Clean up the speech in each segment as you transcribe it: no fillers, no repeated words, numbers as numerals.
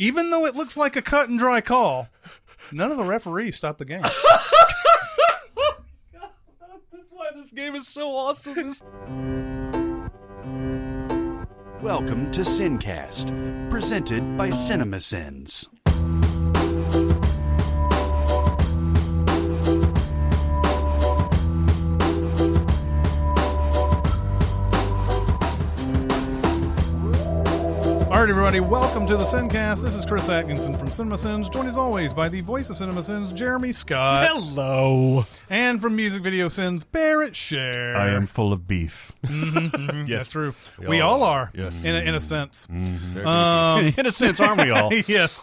Even though it looks like a cut and dry call, none of the referees stopped the game. That's why this game is so awesome. Welcome to SinCast, presented by Cinemasins. All right, everybody, welcome to the SinCast. This is Chris Atkinson from Cinemasins, joined as always by the voice of Cinemasins, Jeremy Scott. Hello. And from Music Video Sins, Barrett Share. I am full of beef. Yes, that's true. We We all all are, Yes. in a sense. In a sense, aren't we all? Yes.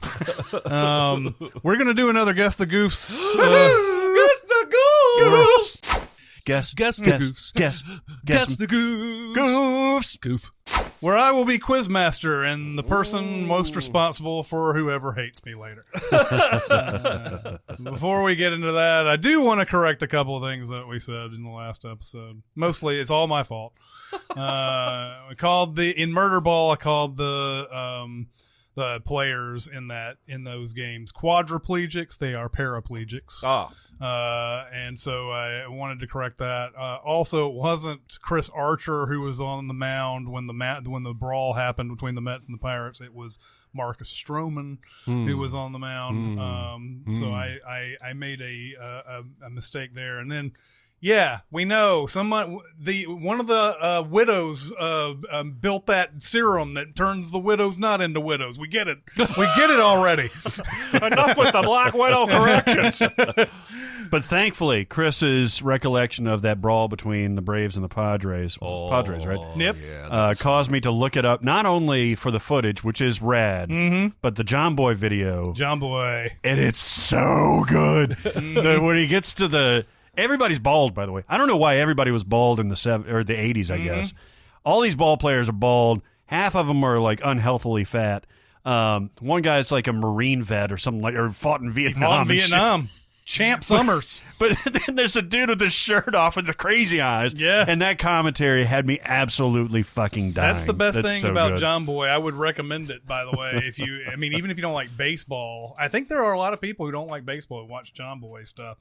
We're going to do another Guess the Goofs. Guess the Goofs. Guess the Goofs. Guess the Goofs. Goofs. Goof. Where I will be Quizmaster and the person most responsible for whoever hates me later. Before we get into that, I do want to correct a couple of things that we said in the last episode. Mostly, it's all my fault. We called in Murder Ball, I called the players in those games quadriplegics. They are paraplegics. And so I wanted to correct that. Also, it wasn't Chris Archer who was on the mound when the brawl happened between the Mets and the Pirates. It was Marcus Stroman who was on the mound. So I made a mistake there. And then, yeah, we know one of the widows built that serum that turns the widows not into widows. We get it. We get it already. Enough with the Black Widow corrections. But thankfully, Chris's recollection of that brawl between the Braves and the Padres, Padres, right? Yep. Yeah, caused me to look it up, not only for the footage, which is rad, but the John Boy video. John Boy. And it's so good. When he gets to everybody's bald, by the way. I don't know why everybody was bald in the 80s, I guess. All these ball players are bald. Half of them are like unhealthily fat. One guy's like a Marine vet or something or fought in Vietnam. Champ Summers. But then there's a dude with his shirt off with the crazy eyes. Yeah. And that commentary had me absolutely fucking dying. That's the best thing so about good. John Boy. I would recommend it, by the way. Even if you don't like baseball, I think there are a lot of people who don't like baseball who watch John Boy stuff.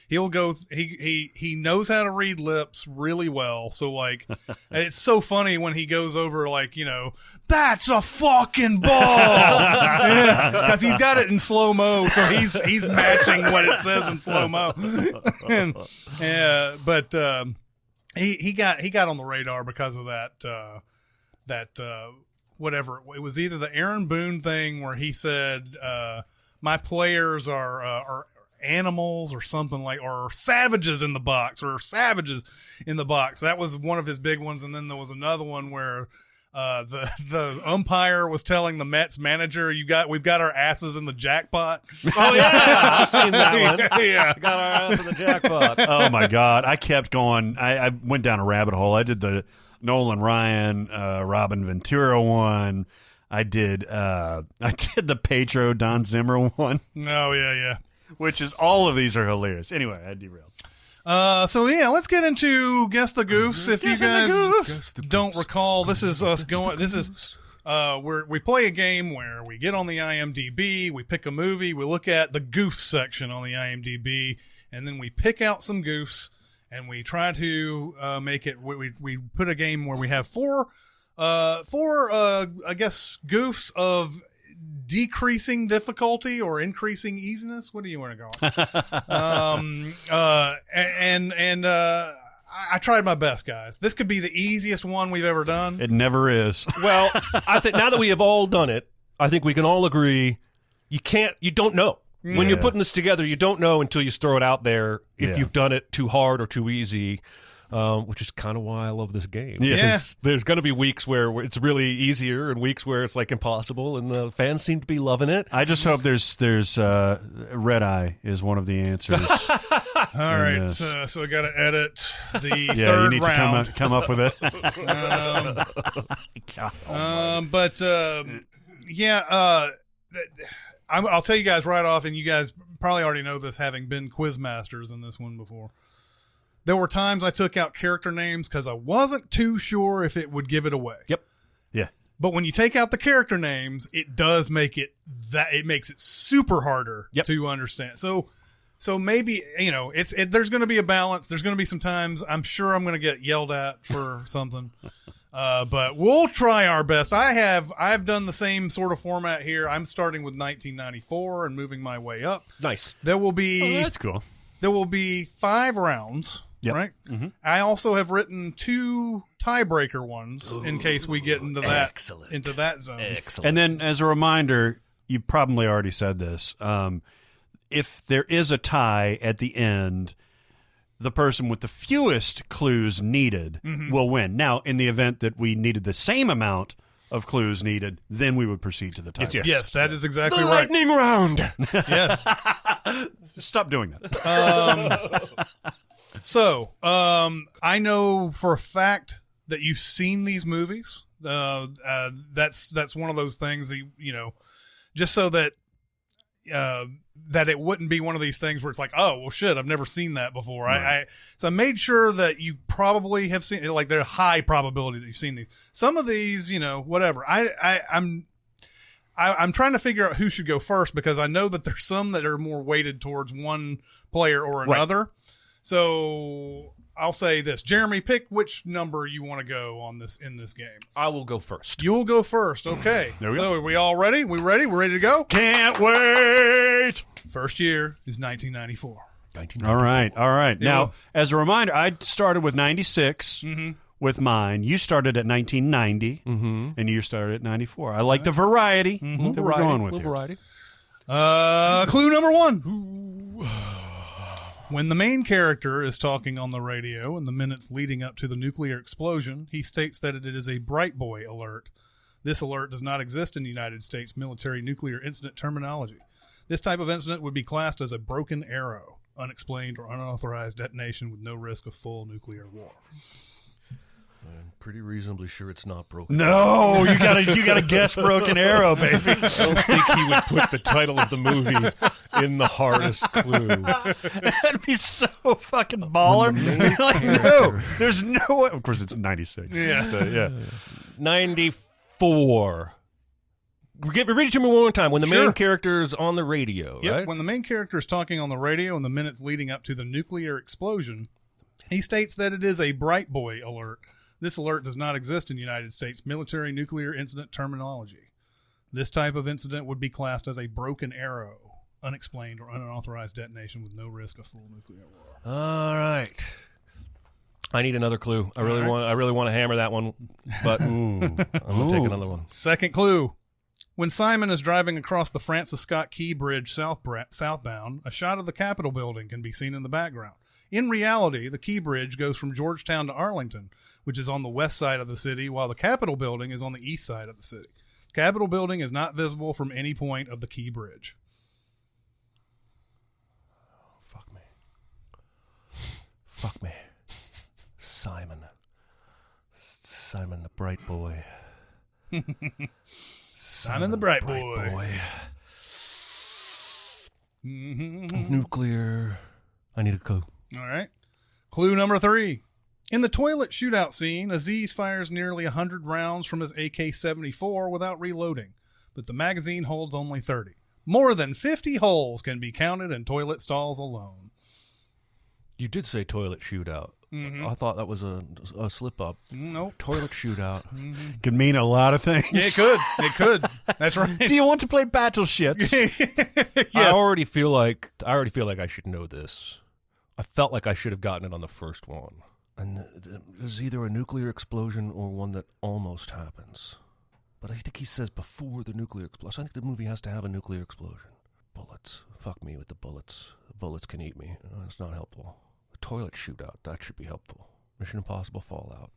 He'll go. He knows how to read lips really well. So like, it's so funny when he goes over like, that's a fucking ball, because he's got it in slow mo. So he's matching what it says in slow mo. But he got on the radar because of that whatever it was, either the Aaron Boone thing where he said my players are animals or something or savages in the box. That was one of his big ones. And then there was another one where the umpire was telling the Mets manager, we've got our asses in the jackpot. Oh yeah, I've seen that one. Yeah, got our ass in the jackpot. Oh my God, I kept going. I went down a rabbit hole. I did the Nolan Ryan, Robin Ventura one. I did the Pedro Don Zimmer one. Oh yeah. Which is, all of these are hilarious. Anyway, I derailed. So yeah, let's get into Guess the Goofs. If you guys don't recall, this is us going. This is we play a game where we get on the IMDB, we pick a movie, we look at the Goofs section on the IMDB, and then we pick out some goofs, and we try to make it. We put a game where we have four I guess goofs of decreasing difficulty or increasing easiness. What do you want to call it? I tried my best, guys. This could be the easiest one we've ever done. It never is. Well, I think now that we have all done it, I think we can all agree you don't know. When you're putting this together, you don't know until you throw it out there if you've done it too hard or too easy. Which is kind of why I love this game. Yes. There's going to be weeks where it's really easier and weeks where it's like impossible, and the fans seem to be loving it. I just hope there's Red Eye is one of the answers. All right, so I got to edit the third you need round. to come up with it. I'll tell you guys right off, and you guys probably already know this, having been quizmasters in this one before. There were times I took out character names because I wasn't too sure if it would give it away. Yep. Yeah. But when you take out the character names, it does make it makes it super harder to understand. So maybe, there's going to be a balance. There's going to be some times I'm sure I'm going to get yelled at for something. But we'll try our best. I've done the same sort of format here. I'm starting with 1994 and moving my way up. Nice. There will be that's cool. There will be 5 rounds, right? Mm-hmm. I also have written 2 tiebreaker ones in case we get into that zone. Excellent. And then, as a reminder, you probably already said this. If there is a tie at the end, the person with the fewest clues needed will win. Now, in the event that we needed the same amount of clues needed, then we would proceed to the tie. Yes, that is exactly the right. lightning round. Yes. Stop doing that. So, I know for a fact that you've seen these movies. That's one of those things that, just so that that it wouldn't be one of these things where it's like, oh, well, shit, I've never seen that before. Right. So I made sure that you probably have seen, like, there's a high probability that you've seen these. Some of these, whatever. I'm trying to figure out who should go first because I know that there's some that are more weighted towards one player or another. Right. So I'll say this. Jeremy, pick which number you want to go on in this game. I will go first. You will go first. Okay. So are we all ready? We ready? We're ready to go? Can't wait. First year is 1994. All right. Now, as a reminder, I started with 96 with mine. You started at 1990, and you started at 94. I like the variety that we're going with here. Variety. Clue number 1. When the main character is talking on the radio in the minutes leading up to the nuclear explosion, he states that it is a bright boy alert. This alert does not exist in the United States military nuclear incident terminology. This type of incident would be classed as a broken arrow, unexplained or unauthorized detonation with no risk of full nuclear war. I'm pretty reasonably sure it's not broken. No, you gotta guess broken arrow, baby. I don't think he would put the title of the movie in the hardest clue. That'd be so fucking baller. Like, no, there's no way. Of course, it's 96. Yeah. 94. Read it to me one more time. When the main character is on the radio, right? When the main character is talking on the radio in the minutes leading up to the nuclear explosion, he states that it is a bright boy alert. This alert does not exist in the United States military nuclear incident terminology. This type of incident would be classed as a broken arrow, unexplained or unauthorized detonation with no risk of full nuclear war. All right. I need another clue. I really want to hammer that one, but I'm going to take another one. Second clue. When Simon is driving across the Francis Scott Key Bridge southbound, a shot of the Capitol building can be seen in the background. In reality, the Key Bridge goes from Georgetown to Arlington, which is on the west side of the city, while the Capitol building is on the east side of the city. The Capitol building is not visible from any point of the Key Bridge. Fuck me. Simon the bright boy. Simon the bright boy. Nuclear. I need a clue. All right. Clue number 3. In the toilet shootout scene, Aziz fires nearly 100 rounds from his AK-74 without reloading, but the magazine holds only 30. More than 50 holes can be counted in toilet stalls alone. You did say toilet shootout. I thought that was a slip-up. Nope. Toilet shootout. Could mean a lot of things. Yeah, it could. That's right. Do you want to play Battleships? Yes. I already feel like I should know this. I felt like I should have gotten it on the first one. And there's either a nuclear explosion or one that almost happens. But I think he says before the nuclear explosion. I think the movie has to have a nuclear explosion. Bullets. Fuck me with the bullets. The bullets can eat me. It's not helpful. The toilet shootout. That should be helpful. Mission Impossible Fallout.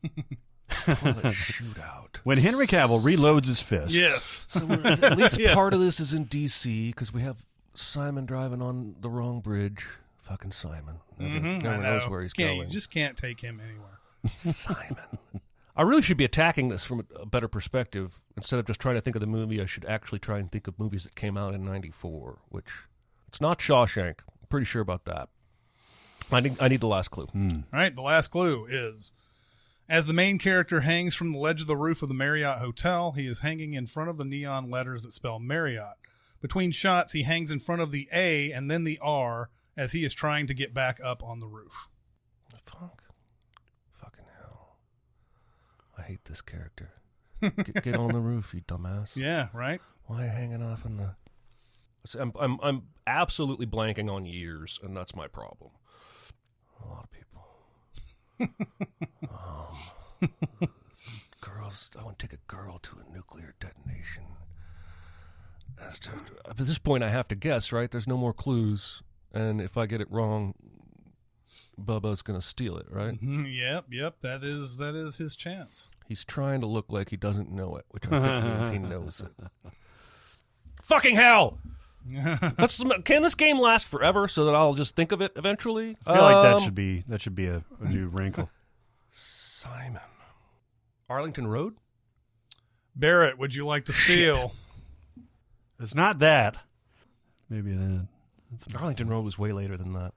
Toilet shootout. When Henry Cavill reloads his fist. Yes. So at least part of this is in D.C. because we have Simon driving on the wrong bridge. Fucking Simon. Never knows where he's going. You just can't take him anywhere. Simon. I really should be attacking this from a better perspective. Instead of just trying to think of the movie, I should actually try and think of movies that came out in 94, which it's not Shawshank. I'm pretty sure about that. I need the last clue. All right, the last clue is As the main character hangs from the ledge of the roof of the Marriott Hotel, he is hanging in front of the neon letters that spell Marriott. Between shots, he hangs in front of the A and then the R as he is trying to get back up on the roof. Fucking hell. I hate this character. Get on the roof, you dumbass. Yeah, right? Why are you hanging off in the... I'm absolutely blanking on years, and that's my problem. A lot of people. Girls, I want to take a girl to a nuclear detonation. At this point, I have to guess, right? There's no more clues, and if I get it wrong, Bubba's going to steal it, right? Yep. That is his chance. He's trying to look like he doesn't know it, which I think means he knows it. Fucking hell! Can this game last forever so that I'll just think of it eventually? I feel like that should be a new wrinkle. Simon. Arlington Road? Barrett, would you like to steal? It's not that. Maybe that. Arlington Road was way later than that.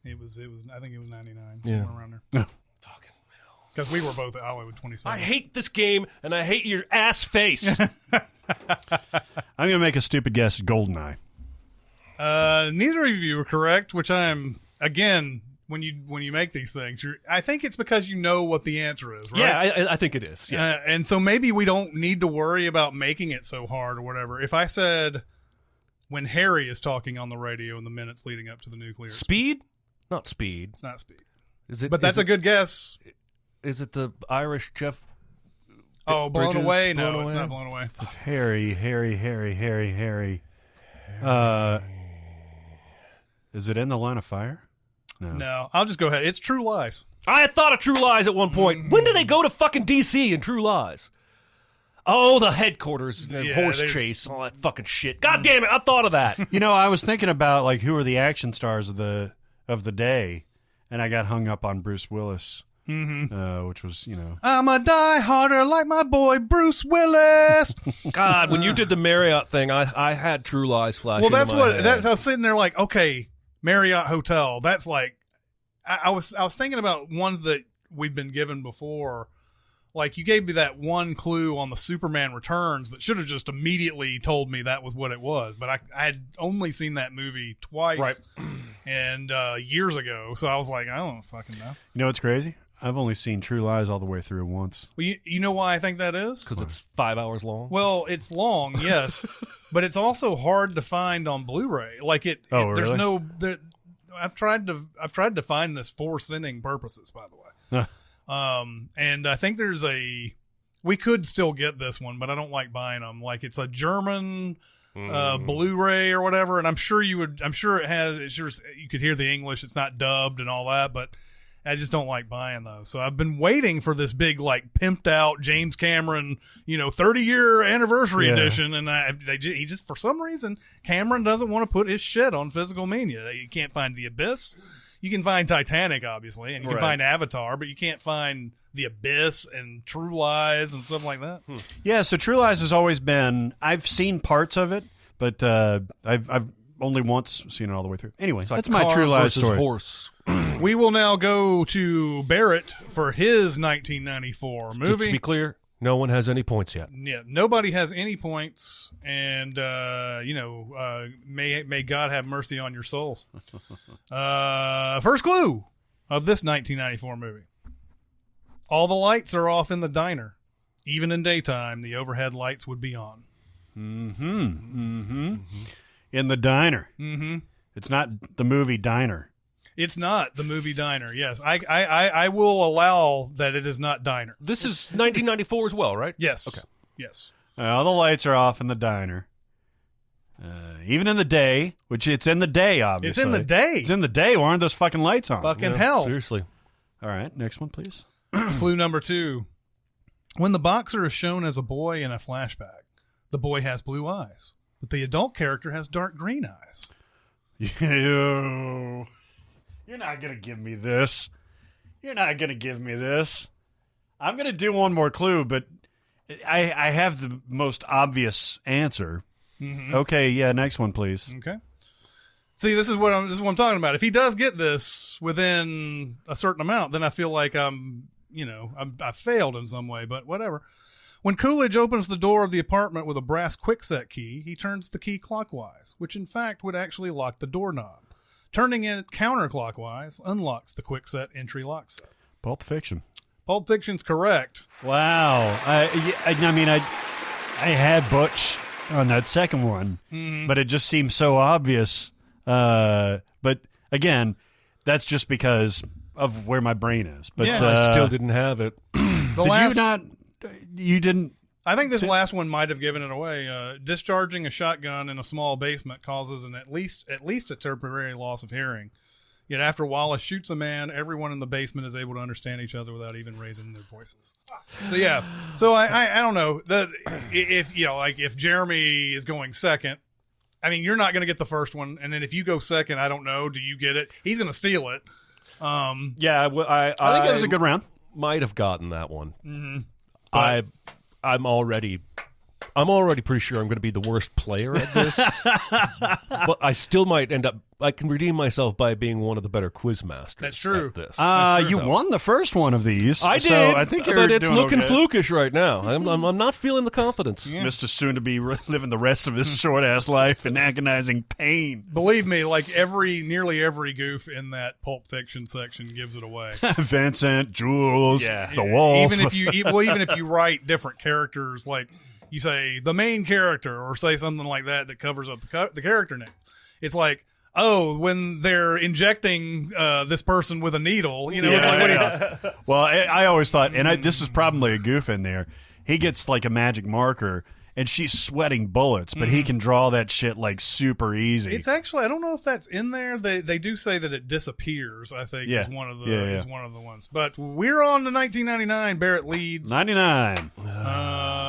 It was. I think it was 99. Yeah. Somewhere around there. Fucking hell. Because we were both at Hollywood 27. I hate this game, and I hate your ass face. I'm going to make a stupid guess. GoldenEye. Neither of you are correct, which I'm, again, when you make these things, I think it's because you know what the answer is, right? Yeah, I think it is. Yeah. And so maybe we don't need to worry about making it so hard or whatever. If I said when Harry is talking on the radio in the minutes leading up to the nuclear... Speed? Not Speed. It's not Speed. Is it? But that's a good guess. Is it the Irish Jeff... Oh, Blown Away? No, it's not Blown Away. Harry. Is it In the Line of Fire? No, I'll just go ahead. It's True Lies. I had thought of True Lies at one point. When do they go to fucking D.C. in True Lies? Oh, the headquarters, the horse chase, all that fucking shit. God damn it, I thought of that. You know, I was thinking about like who are the action stars of the day, and I got hung up on Bruce Willis. Which was, I'm a die-harder like my boy Bruce Willis. God, when you did the Marriott thing, I had True Lies flashing. Well, that's in my what. head. That's I was sitting there like, okay, Marriott Hotel. That's like, I was thinking about ones that we've been given before. Like you gave me that one clue on the Superman Returns that should have just immediately told me that was what it was. But I had only seen that movie twice, right, and years ago. So I was like, I don't fucking know. You know what's crazy? I've only seen True Lies all the way through once. Well, you know why I think that is? Because it's 5 hours long. Well, it's long, yes, but it's also hard to find on Blu-ray. Like really? There's no. I've tried to find this for sending purposes, by the way. And I think we could still get this one, but I don't like buying them. Like it's a German Blu-ray or whatever, and I'm sure you could hear the English. It's not dubbed and all that, but I just don't like buying those. So I've been waiting for this big, like, pimped out James Cameron, 30-year anniversary edition. And he just, for some reason, Cameron doesn't want to put his shit on physical media. You can't find The Abyss. You can find Titanic, obviously, and you can find Avatar, but you can't find The Abyss and True Lies and stuff like that. Yeah, so True Lies has always been, I've seen parts of it, but I've only once seen it all the way through. Anyway, that's my True Lies story. Horse. We will now go to Barrett for his 1994 movie. Just to be clear, no one has any points yet. Yeah, nobody has any points, and may God have mercy on your souls. First clue of this 1994 movie: all the lights are off in the diner. Even in daytime, the overhead lights would be on. In the diner. It's not the movie Diner. It's not the movie Diner. Yes, I will allow that it is not Diner. This is 1994 as well, right? Yes. Okay. Yes. All the lights are off in the diner. Even in the day, which it's in the day, obviously. It's in the day. It's in the day. Why aren't those fucking lights on? Fucking hell. Seriously. All right, next one, please. Clue number 2. When the boxer is shown as a boy in a flashback, the boy has blue eyes, but the adult character has dark green eyes. You're not going to give me this. I'm going to do one more clue, but I have the most obvious answer. Okay, yeah, next one, please. Okay. See, this is what I'm talking about. If he does get this within a certain amount, then I feel like I'm I failed in some way, but whatever. When Coolidge opens the door of the apartment with a brass quickset key, he turns the key clockwise, which in fact would actually lock the doorknob. Turning it counterclockwise unlocks the quickset entry lock set. Pulp Fiction. Pulp Fiction's correct. Wow. I had Butch on that second one, but it just seems so obvious. But again, that's just because of where my brain is. But I still didn't have it. You didn't. I think this last one might have given it away. Discharging a shotgun in a small basement causes at least a temporary loss of hearing. Yet after Wallace shoots a man, everyone in the basement is able to understand each other without even raising their voices. So yeah. So I don't know that if Jeremy is going second, I mean, you're not going to get the first one, and then if you go second, I don't know. Do you get it? He's going to steal it. I think it was a good round. Might have gotten that one. Mm-hmm. I'm already pretty sure I'm going to be the worst player at this. But I still might end up. I can redeem myself by being one of the better quiz masters. That's true. At this. You won the first one of these. I did. So I think but it's looking okay. flukish right now. I'm not feeling the confidence. Yeah. Mr. Soon to be living the rest of his short ass life in agonizing pain. Believe me, like nearly every goof in that Pulp Fiction section gives it away. Vincent, Jules, Yeah. the wolf. Even if you write different characters, like you say the main character or say something like that covers up the character name. It's like, oh, when they're injecting this person with a needle, Well, I always thought, and this is probably a goof in there. He gets like a magic marker, and she's sweating bullets, but he can draw that shit like super easy. It's actually, I don't know if that's in there. They do say that it disappears. I think is one of the ones. But we're on to 1999. Barrett leads 99,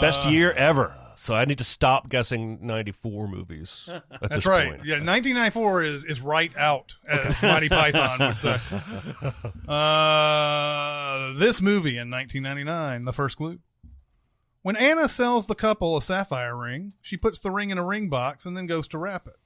best year ever. So I need to stop guessing 94 movies at That's this right. point. Yeah, 1994 is right out, as Monty Python would say. This movie in 1999, the first clue. When Anna sells the couple a sapphire ring, she puts the ring in a ring box and then goes to wrap it.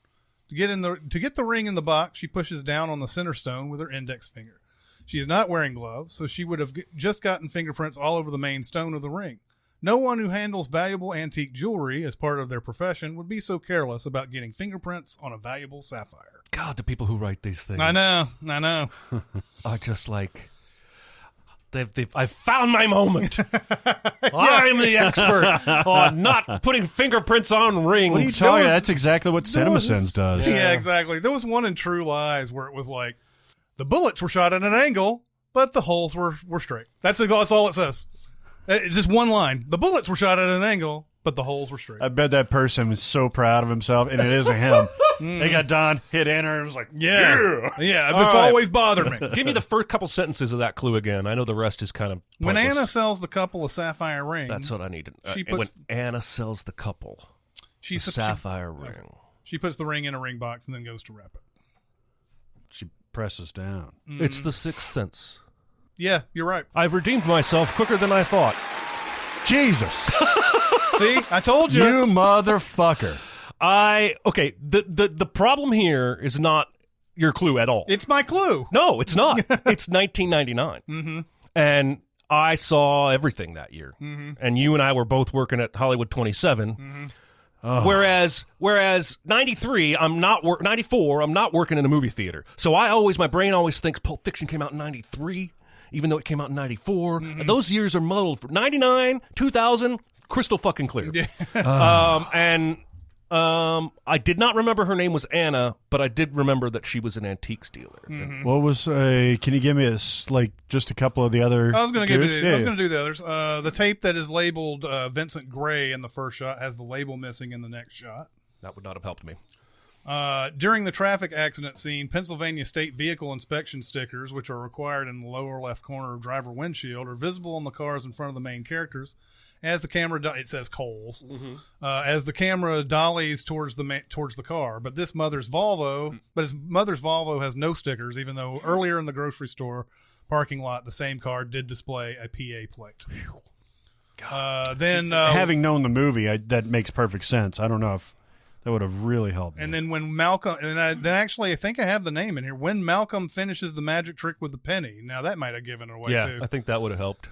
To get the ring in the box, she pushes down on the center stone with her index finger. She is not wearing gloves, so she would have just gotten fingerprints all over the main stone of the ring. No one who handles valuable antique jewelry as part of their profession would be so careless about getting fingerprints on a valuable sapphire. God, the people who write these things. I know. Are just like, I've found my moment. I'm the expert on not putting fingerprints on rings. What are you telling you? That's exactly what Cinemasins does. Yeah, exactly. There was one in True Lies where it was like, the bullets were shot at an angle, but the holes were straight. That's all it says. It's just one line. The bullets were shot at an angle, but the holes were straight. I bet that person was so proud of himself, and it isn't him. They got done, hit enter, and it was like, yeah. It's always bothered me. Give me the first couple sentences of that clue again. I know the rest is kind of pointless. When Anna sells the couple a sapphire ring. That's what I needed. When Anna sells the couple a sapphire ring. She puts the ring in a ring box and then goes to wrap it. She presses down. It's the Sixth Sense. Yeah, you're right. I've redeemed myself quicker than I thought. Jesus. See, I told you. You motherfucker. The problem here is not your clue at all. It's my clue. No, it's not. It's 1999. Mm-hmm. And I saw everything that year. Mm-hmm. And you and I were both working at Hollywood 27. Mm-hmm. Oh. Whereas 93, 94, I'm not working in a movie theater. So my brain always thinks Pulp Fiction came out in 93. Even though it came out in 94. Mm-hmm. Those years are muddled. For 99, 2000, crystal fucking clear. I did not remember her name was Anna, but I did remember that she was an antiques dealer. Mm-hmm. What was, can you give me just a couple of the other? I was going to do the others. The tape that is labeled Vincent Gray in the first shot has the label missing in the next shot. That would not have helped me. During the traffic accident scene, Pennsylvania State Vehicle Inspection stickers, which are required in the lower left corner of driver windshield, are visible on the cars in front of the main characters. As the camera, it says Coles, as the camera dollies towards the car. But his mother's Volvo has no stickers, even though earlier in the grocery store parking lot, the same car did display a PA plate. Having known the movie, that makes perfect sense. I don't know if That would have really helped me. And then when Malcolm, I think I have the name in here. When Malcolm finishes the magic trick with the penny, now that might have given it away too. I think that would have helped.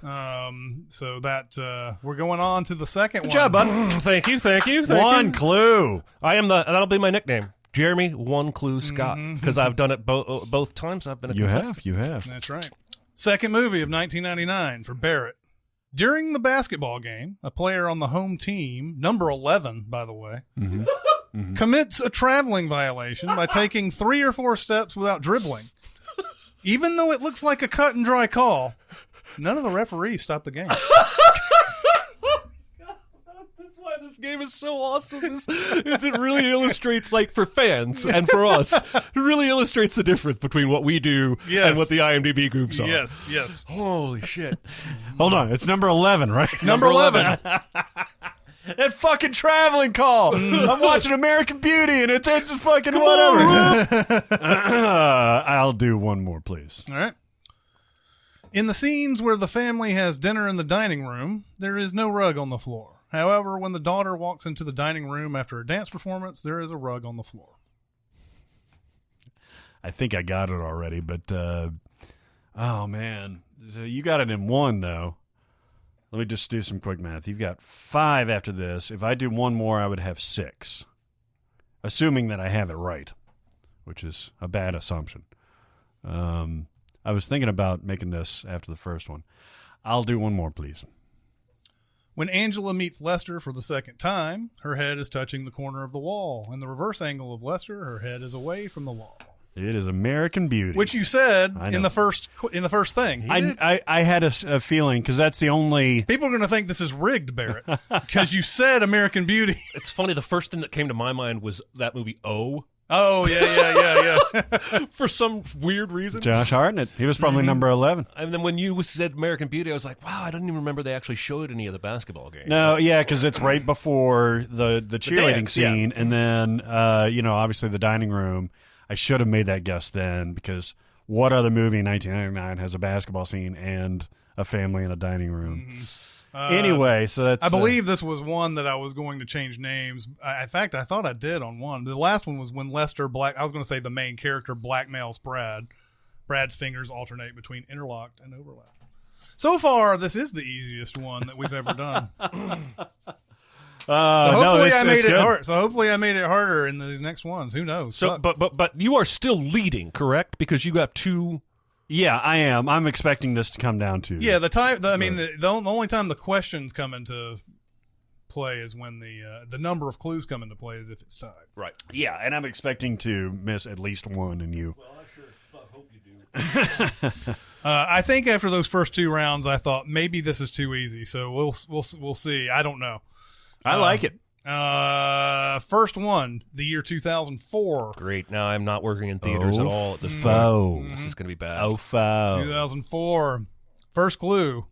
So that we're going on to the second Good one. job, bud. Thank you. One clue. That'll be my nickname, Jeremy One Clue Scott, because I've done it both times. I've been a contestant. You have. That's right. Second movie of 1999 for Barrett. During the basketball game, a player on the home team, number 11, by the way, commits a traveling violation by taking 3 or 4 steps without dribbling. Even though it looks like a cut and dry call, none of the referees stopped the game. That's why this game is so awesome. Is it really illustrates, like, for fans and for us, it really illustrates the difference between what we do and what the IMDb groups are. Yes. Holy shit. Hold on. It's number 11, right? Number 11. That fucking traveling call. I'm watching American Beauty, and it's fucking whatever. I'll do one more, please. All right. In the scenes where the family has dinner in the dining room, there is no rug on the floor. However, when the daughter walks into the dining room after a dance performance, there is a rug on the floor. I think I got it already, but oh man, so you got it in 1 though. Let me just do some quick math. You've got 5 after this. If I do one more, I would have 6, assuming that I have it right, which is a bad assumption. I was thinking about making this after the first one. I'll do one more, please. When Angela meets Lester for the second time, her head is touching the corner of the wall. In the reverse angle of Lester, her head is away from the wall. It is American Beauty, Which you said in the first thing. I had a feeling, because that's the only... People are going to think this is rigged, Barrett, because you said American Beauty. It's funny, the first thing that came to my mind was that movie O. Oh, yeah. For some weird reason. Josh Hartnett. He was probably number 11. And then when you said American Beauty, I was like, wow, I didn't even remember they actually showed any of the basketball games. No, yeah, because it's right before the cheerleading dance, scene, and then, obviously the dining room. I should have made that guess then, because what other movie in 1999 has a basketball scene and a family in a dining room? Anyway, so that's... I believe this was one that I was going to change names. In fact, I thought I did on one. The last one was when Lester I was going to say the main character blackmails Brad. Brad's fingers alternate between interlocked and overlap. So far, this is the easiest one that we've ever done. Hopefully I made it harder in these next ones. Who knows? So, but you are still leading, correct? Because you got 2. Yeah, I am. I'm expecting this to come down to... Yeah, the only time the questions come into play is when the number of clues come into play is if it's tied. Right. Yeah, and I'm expecting to miss at least one, and you... Well, I sure hope you do. I think after those first 2 rounds, I thought maybe this is too easy. So we'll see. I don't know. I like it. First one, the year 2004. Great. Now I'm not working in theaters at all at this point. This is going to be bad. 2004. First clue.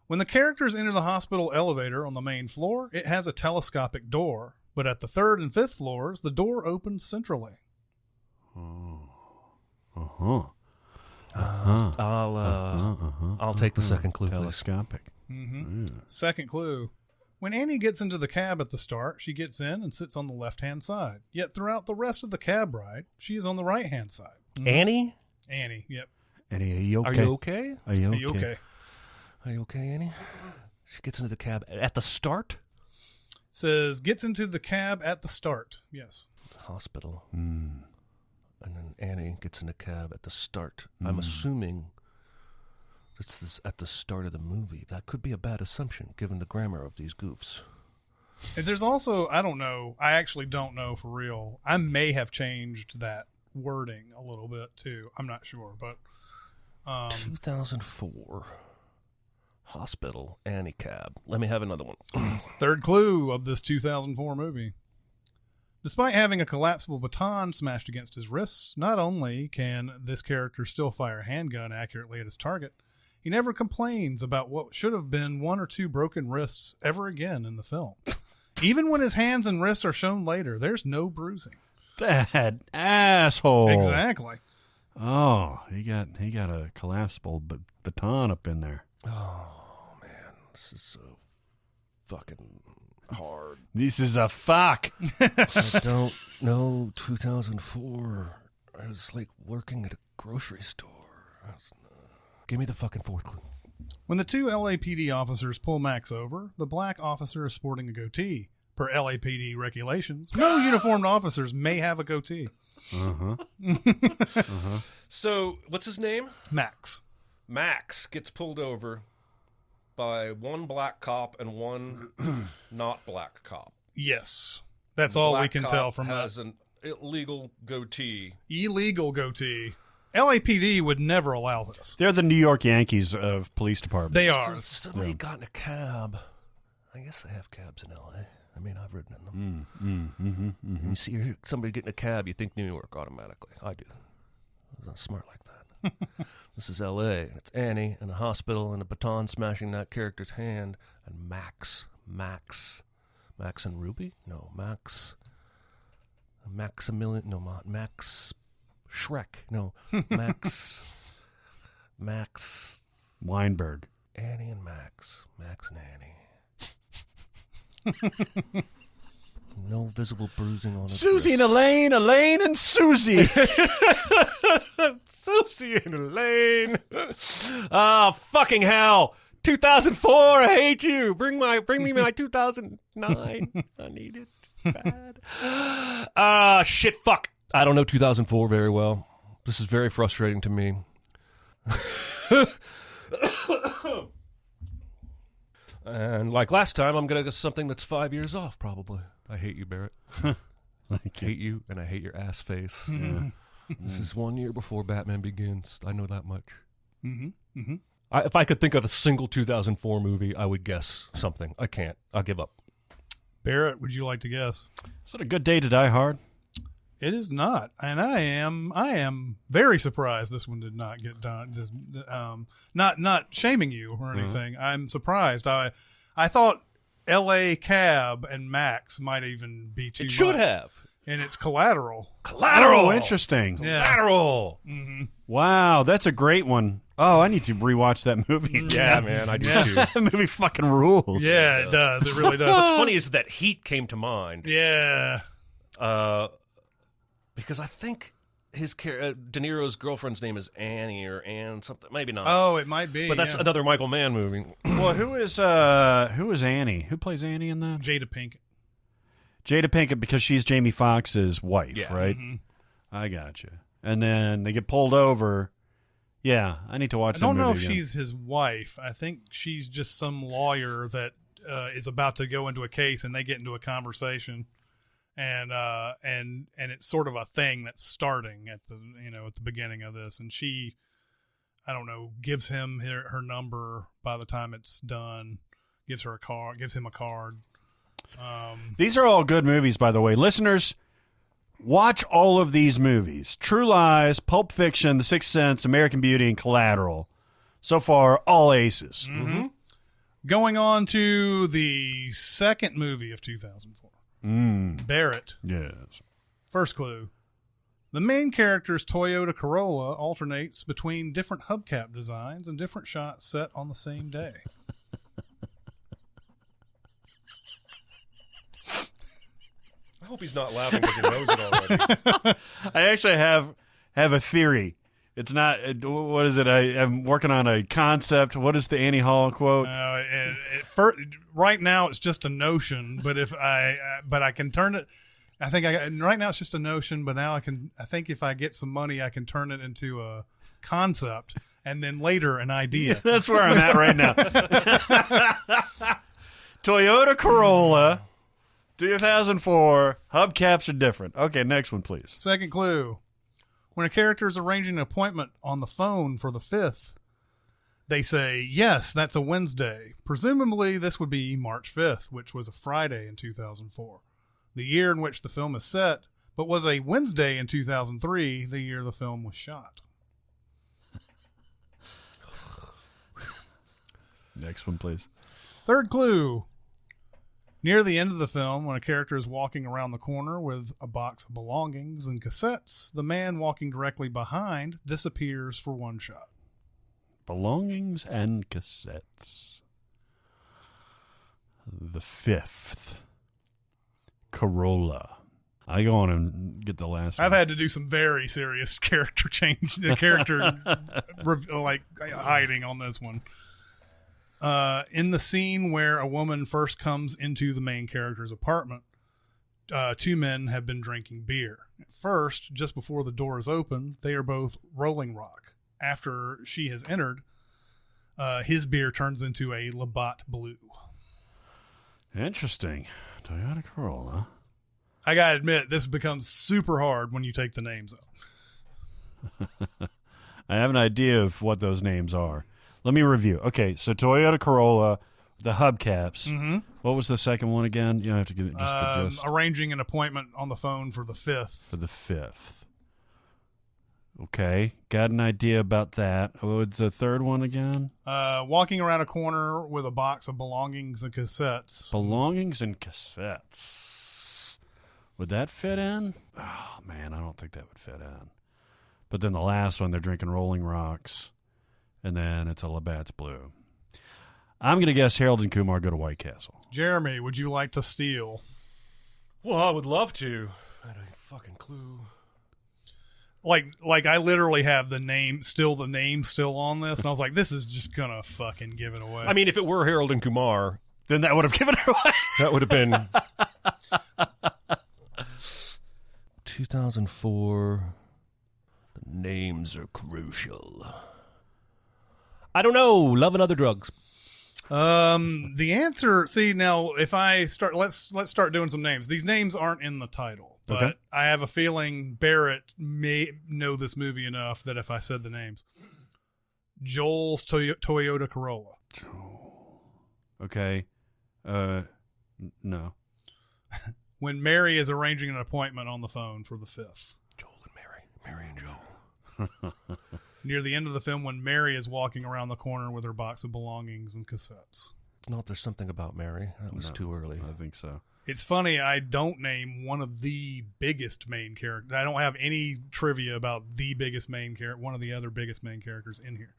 When the characters enter the hospital elevator on the main floor, it has a telescopic door. But at the 3rd and 5th floors, the door opens centrally. I'll take the second clue, telescopic. Second clue. When Annie gets into the cab at the start, she gets in and sits on the left-hand side. Yet throughout the rest of the cab ride, she is on the right-hand side. Annie? Annie, yep. Annie, are you okay? Are you okay? Are you okay? Are you okay, Annie? She gets into the cab at the start? Says, gets into the cab at the start. Yes. Hospital. And then Annie gets in the cab at the start. I'm assuming it's at the start of the movie. That could be a bad assumption, given the grammar of these goofs. And there's also, I don't know. I actually don't know for real. I may have changed that wording a little bit, too. I'm not sure, but... 2004. Hospital, Annie cab. Let me have another one. Third clue of this 2004 movie. Despite having a collapsible baton smashed against his wrists, not only can this character still fire a handgun accurately at his target, he never complains about what should have been 1 or 2 broken wrists ever again in the film. Even when his hands and wrists are shown later, there's no bruising. That asshole. Exactly. Oh, he got a collapsible baton up in there. Oh, man. This is so fucking... hard. This is a fuck. I don't know. 2004. I was like working at a grocery store. Give me the fucking fourth clue. When the two LAPD officers pull Max over, the black officer is sporting a goatee. Per LAPD regulations, no uniformed officers may have a goatee. So, what's his name? Max. Max gets pulled over by one black cop and one not black cop. Yes. That's all we can tell from that. Has an illegal goatee. Illegal goatee. LAPD would never allow this. They're the New York Yankees of police departments. They are. So somebody got in a cab. I guess they have cabs in L.A. I mean, I've ridden in them. You see somebody get in a cab, you think New York automatically. I do. I'm not smart like that. This is L.A., and it's Annie in a hospital and a baton smashing that character's hand, and Max and Ruby? No, Maximilian, no, Max Shrek, no, Max Weinberg. Annie and Max and Annie. No visible bruising on his Susie wrists. and Elaine and Susie. Susie and Elaine. Ah, fucking hell. 2004, I hate you. Bring me my 2009. I need it bad. Shit, fuck. I don't know 2004 very well. This is very frustrating to me. And like last time, I'm going to get something that's 5 years off, probably. I hate you, Barrett. I hate you, and I hate your ass face. Yeah. This is 1 year before Batman Begins. I know that much. If I could think of a single 2004 movie, I would guess something. I can't. I'll give up. Barrett, would you like to guess? Is it a good day to die hard? It is not, and I am very surprised this one did not get done. This, not shaming you or anything. I'm surprised. I thought L.A. Cab and Max might even be too much. It should have. And it's Collateral. Oh, interesting. Yeah. Collateral. Wow, that's a great one. Oh, I need to rewatch that movie. Yeah, man, I do too. That movie fucking rules. Yeah, it does. It really does. What's funny is that Heat came to mind. Yeah. Because I think his De Niro's girlfriend's name is Annie or Ann something. Maybe not. Oh, it might be. But that's another Michael Mann movie. Well, who is Annie? Who plays Annie in that? Jada Pinkett. Jada Pinkett, because she's Jamie Foxx's wife, Yeah. right? I gotcha. And then they get pulled over. Yeah, I need to watch that movie. I don't know if again. she's his wife. I think she's just some lawyer that is about to go into a case, and they get into a conversation. And it's sort of a thing that's starting at the beginning of this, and she, I don't know, gives him her number by the time it's done, gives him a card. These are all good movies, by the way. Listeners, watch all of these movies: True Lies, Pulp Fiction, The Sixth Sense, American Beauty, and Collateral. So far, all aces. Going on to the second movie of 2004. Barrett. Yes. First clue. The main character's Toyota Corolla alternates between different hubcap designs and different shots set on the same day. I hope he's not laughing because he knows it already. I actually have a theory. It's not. What is it? I'm working on a concept. What is the Annie Hall quote? Right now, it's just a notion. But I can turn it. I think right now it's just a notion. But now I think if I get some money, I can turn it into a concept, and then later an idea. That's where I'm at right now. Toyota Corolla, 2004. Hubcaps are different. Okay, next one, please. Second clue. When a character is arranging an appointment on the phone for the 5th, they say, yes, that's a Wednesday. Presumably, this would be March 5th, which was a Friday in 2004, the year in which the film is set, but was a Wednesday in 2003, the year the film was shot. Next one, please. Third clue. Near the end of the film, when a character is walking around the corner with a box of belongings and cassettes, the man walking directly behind disappears for one shot. Belongings and cassettes. The fifth, Corolla. I go on and get the last one. I've had to do some very serious character change, character like hiding on this one. In the scene where a woman first comes into the main character's apartment, two men have been drinking beer. At first, just before the door is open, they are both Rolling Rock. After she has entered, his beer turns into a Labatt Blue. Interesting. Toyota Corolla. I gotta admit, this becomes super hard when you take the names out. I have an idea of what those names are. Let me review. Okay, so Toyota Corolla, the hubcaps. Mm-hmm. What was the second one again? You don't have to get it just the gist. Arranging an appointment on the phone for the 5th. For the 5th. Okay, got an idea about that. What's the third one again? Walking around a corner with a box of belongings and cassettes. Belongings and cassettes. Would that fit in? Oh, man, I don't think that would fit in. But then the last one, they're drinking Rolling Rocks, and then it's a Labatt's Blue. I'm going to guess Harold and Kumar go to White Castle. Jeremy, would you like to steal? Well, I would love to. I had a fucking clue. Like I literally have the name still on this, and I was like, this is just going to fucking give it away. I mean, if it were Harold and Kumar, then that would have given it away. That would have been 2004. The names are crucial. I don't know. Love and Other Drugs. The answer. See, now if I start, let's start doing some names. These names aren't in the title, but Okay. I have a feeling Barrett may know this movie enough that if I said the names, Joel's Toyota Corolla. Joel. Okay. No. When Mary is arranging an appointment on the phone for the 5th. Joel and Mary and Joel. Near the end of the film, when Mary is walking around the corner with her box of belongings and cassettes. It's not There's Something About Mary. That was too early. I think so. It's funny, I don't name one of the biggest main characters. I don't have any trivia about the biggest main character, one of the other biggest main characters in here.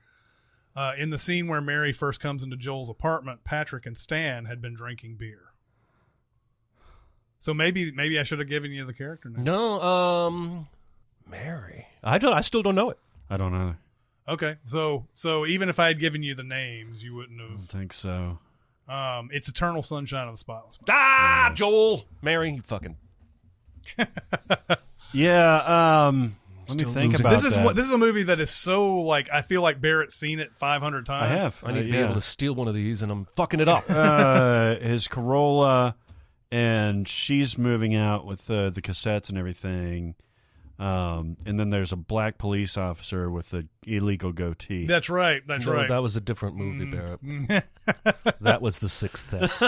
In the scene where Mary first comes into Joel's apartment, Patrick and Stan had been drinking beer. So maybe I should have given you the character name. No, Mary. I still don't know it. I don't know. Okay, so even if I had given you the names, you wouldn't I have. don't think so. It's Eternal Sunshine of the Spotless Mind. Ah, Joel, Mary, you fucking. Yeah. Let me Still think losing. about This that. is a movie that is so like I feel like Barrett's seen it 500 times. I have. I need to be able to steal one of these, and I'm fucking it up. His Corolla, and she's moving out with the cassettes and everything. And then there's a black police officer with an illegal goatee. That's right. That's No, right. that was a different movie, Barrett. That was The Sixth Sense.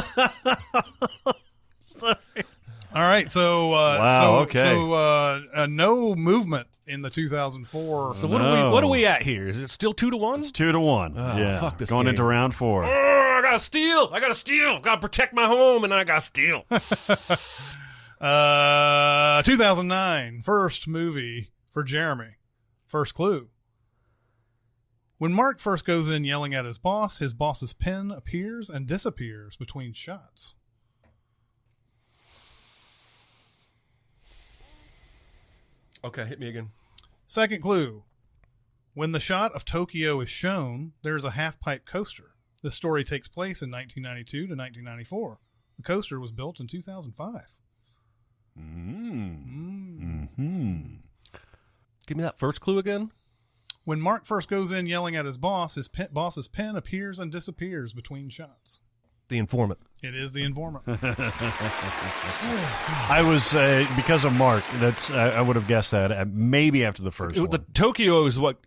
All right. So Wow, okay. So no movement in the 2004. So No. what are we at here? Is it still 2-1? It's 2-1. Oh, yeah. fuck this Going game. into round 4. Oh, I gotta steal. Gotta protect my home, and I gotta steal. 2009, first movie for Jeremy. First clue. When Mark first goes in yelling at his boss's pen appears and disappears between shots. Okay, hit me again. Second clue. When the shot of Tokyo is shown, there's a half-pipe coaster. This story takes place in 1992 to 1994. The coaster was built in 2005. Give me that first clue again. When Mark first goes in yelling at his boss's pen appears and disappears between shots. The Informant. It is The Informant. I was, because of Mark, I would have guessed that maybe after the first one. The Tokyo is what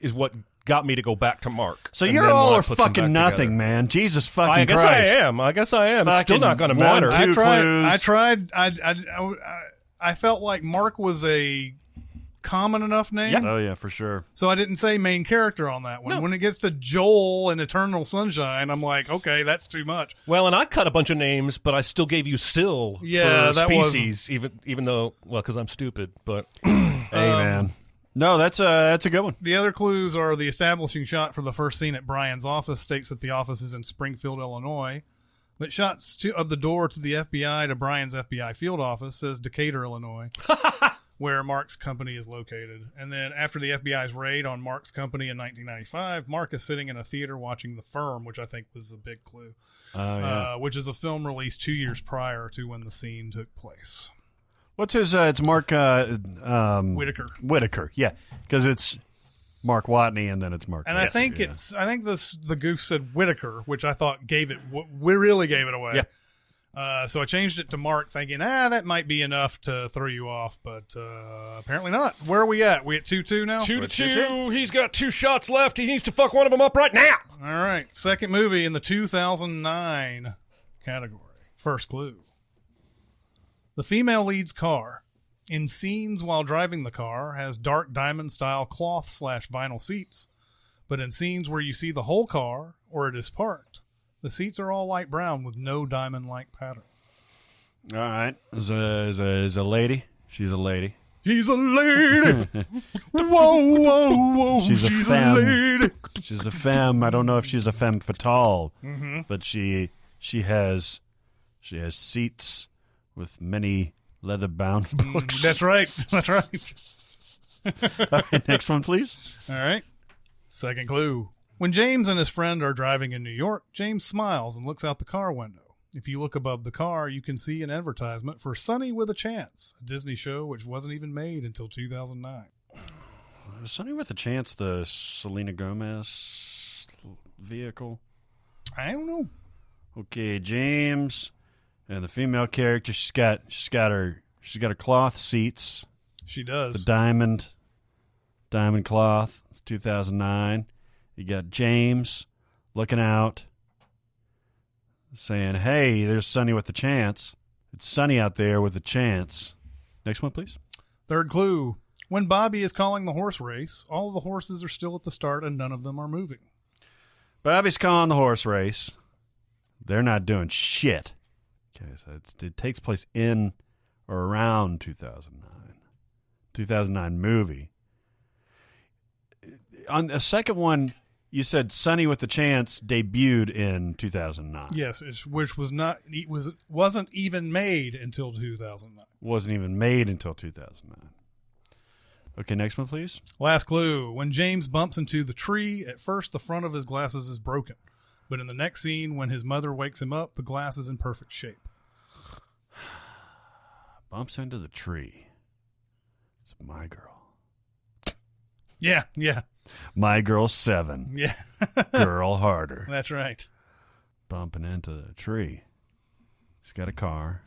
got me to go back to Mark. So And you're then all when I are put them fucking back nothing, together. man. Jesus fucking I guess Christ. I am. It's still not going to Fucking matter. one, two. clues. I tried. I felt like Mark was a common enough name. Oh, yeah, for sure. So I didn't say main character on that one. No. When it gets to Joel and Eternal Sunshine, I'm like, okay, that's too much. Well, and I cut a bunch of names, but I still gave you Syl Yeah, for that was- species, even though, well, because I'm stupid. But Hey, man. No, that's a good one. The other clues are the establishing shot for the first scene at Brian's office states that the office is in Springfield, Illinois. But shots of the door to the FBI to Brian's FBI field office says Decatur, Illinois, where Mark's company is located. And then after the FBI's raid on Mark's company in 1995, Mark is sitting in a theater watching The Firm, which I think was a big clue, which is a film released 2 years prior to when the scene took place. What's his? It's Mark Whitaker. Whitaker, yeah, because it's Mark Watney and then it's Mark. And Whitaker. I think the goof said Whitaker, which I thought we really gave it away. Yeah. So I changed it to Mark, thinking, that might be enough to throw you off, but apparently not. Where are we at? We at 2-2 now? 2-2. He's got 2 shots left. He needs to fuck one of them up right now. All right. Second movie in the 2009 category. First clue. The female lead's car, in scenes while driving the car, has dark diamond-style cloth/vinyl seats, but in scenes where you see the whole car or it is parked, the seats are all light brown with no diamond-like pattern. All right. Is a lady. She's a lady. She's a lady. Whoa, whoa, whoa. She's a femme. lady. She's a femme. I don't know if she's a femme fatale, but she has seats with many leather-bound books. That's right. That's right. All right, next one, please. All right. Second clue. When James and his friend are driving in New York, James smiles and looks out the car window. If you look above the car, you can see an advertisement for Sunny with a Chance, a Disney show which wasn't even made until 2009. Sunny with a Chance, the Selena Gomez vehicle? I don't know. Okay, James and the female character, she's got her cloth seats. She does. The diamond cloth. It's 2009. You got James looking out, saying, "Hey, there's Sunny with a Chance. It's Sunny out there with a chance." Next one, please. Third clue. When Bobby is calling the horse race, all the horses are still at the start and none of them are moving. Bobby's calling the horse race. They're not doing shit. Okay, so it takes place in or around 2009. 2009 movie. On a second one, you said Sunny with a Chance debuted in 2009. Yes, which wasn't even made until 2009. Wasn't even made until 2009. Okay, next one, please. Last clue. When James bumps into the tree, at first the front of his glasses is broken. But in the next scene, when his mother wakes him up, the glass is in perfect shape. Bumps into the tree. It's My Girl. Yeah. My Girl 7. Yeah. Girl Harder. That's right. Bumping into the tree. She's got a car.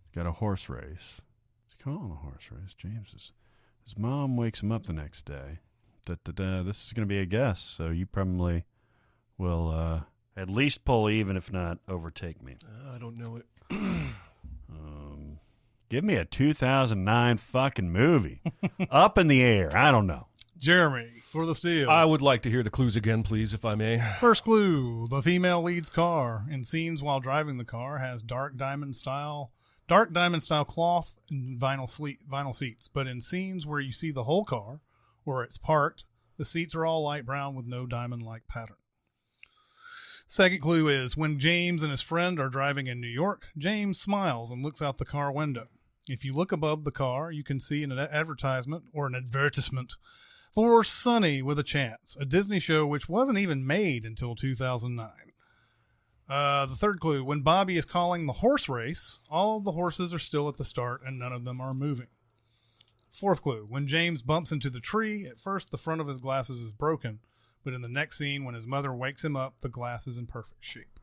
She's got a horse race. She's calling a horse race. His mom wakes him up the next day. This is going to be a guess, so you probably will at least pull even, if not overtake me. I don't know it. Give me a 2009 fucking movie. Up in the air. I don't know. Jeremy, for the steal. I would like to hear the clues again, please, if I may. First clue. The female lead's car, in scenes while driving the car, has dark diamond style cloth and vinyl seats. But in scenes where you see the whole car, or it's parked, the seats are all light brown with no diamond-like pattern. Second clue is, when James and his friend are driving in New York, James smiles and looks out the car window. If you look above the car, you can see an advertisement for Sunny with a Chance, a Disney show which wasn't even made until 2009. The third clue, when Bobby is calling the horse race, all of the horses are still at the start and none of them are moving. Fourth clue, when James bumps into the tree, at first the front of his glasses is broken, but in the next scene, when his mother wakes him up, the glass is in perfect shape.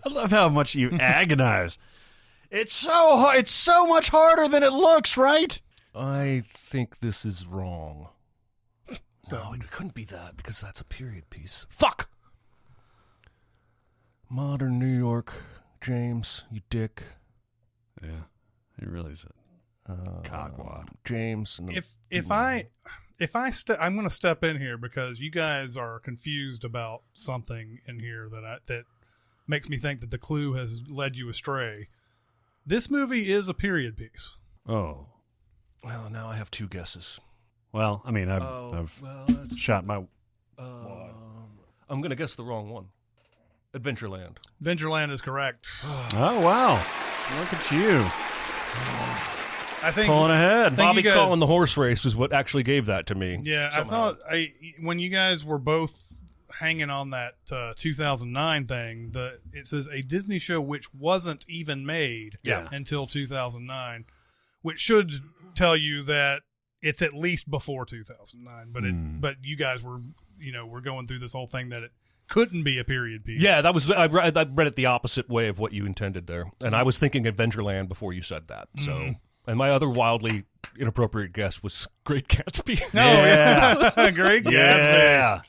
I love how much you agonize. It's so hard. It's so much harder than it looks, right? I think this is wrong. So, No, it couldn't be that because that's a period piece. Fuck! Modern New York, James, you dick. Yeah, he really is a cockwad. James. And I'm going to step in here because you guys are confused about something in here that makes me think that the clue has led you astray. This movie is a period piece. Oh. Well, now I have two guesses. Well, I mean, I've shot my... I'm going to guess the wrong one. Adventureland. Adventureland is correct. Oh, wow. Look at you. I think pulling ahead. Bobby calling the horse race is what actually gave that to me. Yeah, somehow. When you guys were both hanging on that 2009 thing, it says a Disney show which wasn't even made until 2009, which should tell you that it's at least before 2009. But you guys were going through this whole thing that it couldn't be a period piece. Yeah, I read it the opposite way of what you intended there, and I was thinking Adventureland before you said that. So, and my other wildly inappropriate guess was Great Gatsby. Great Gatsby. Yeah.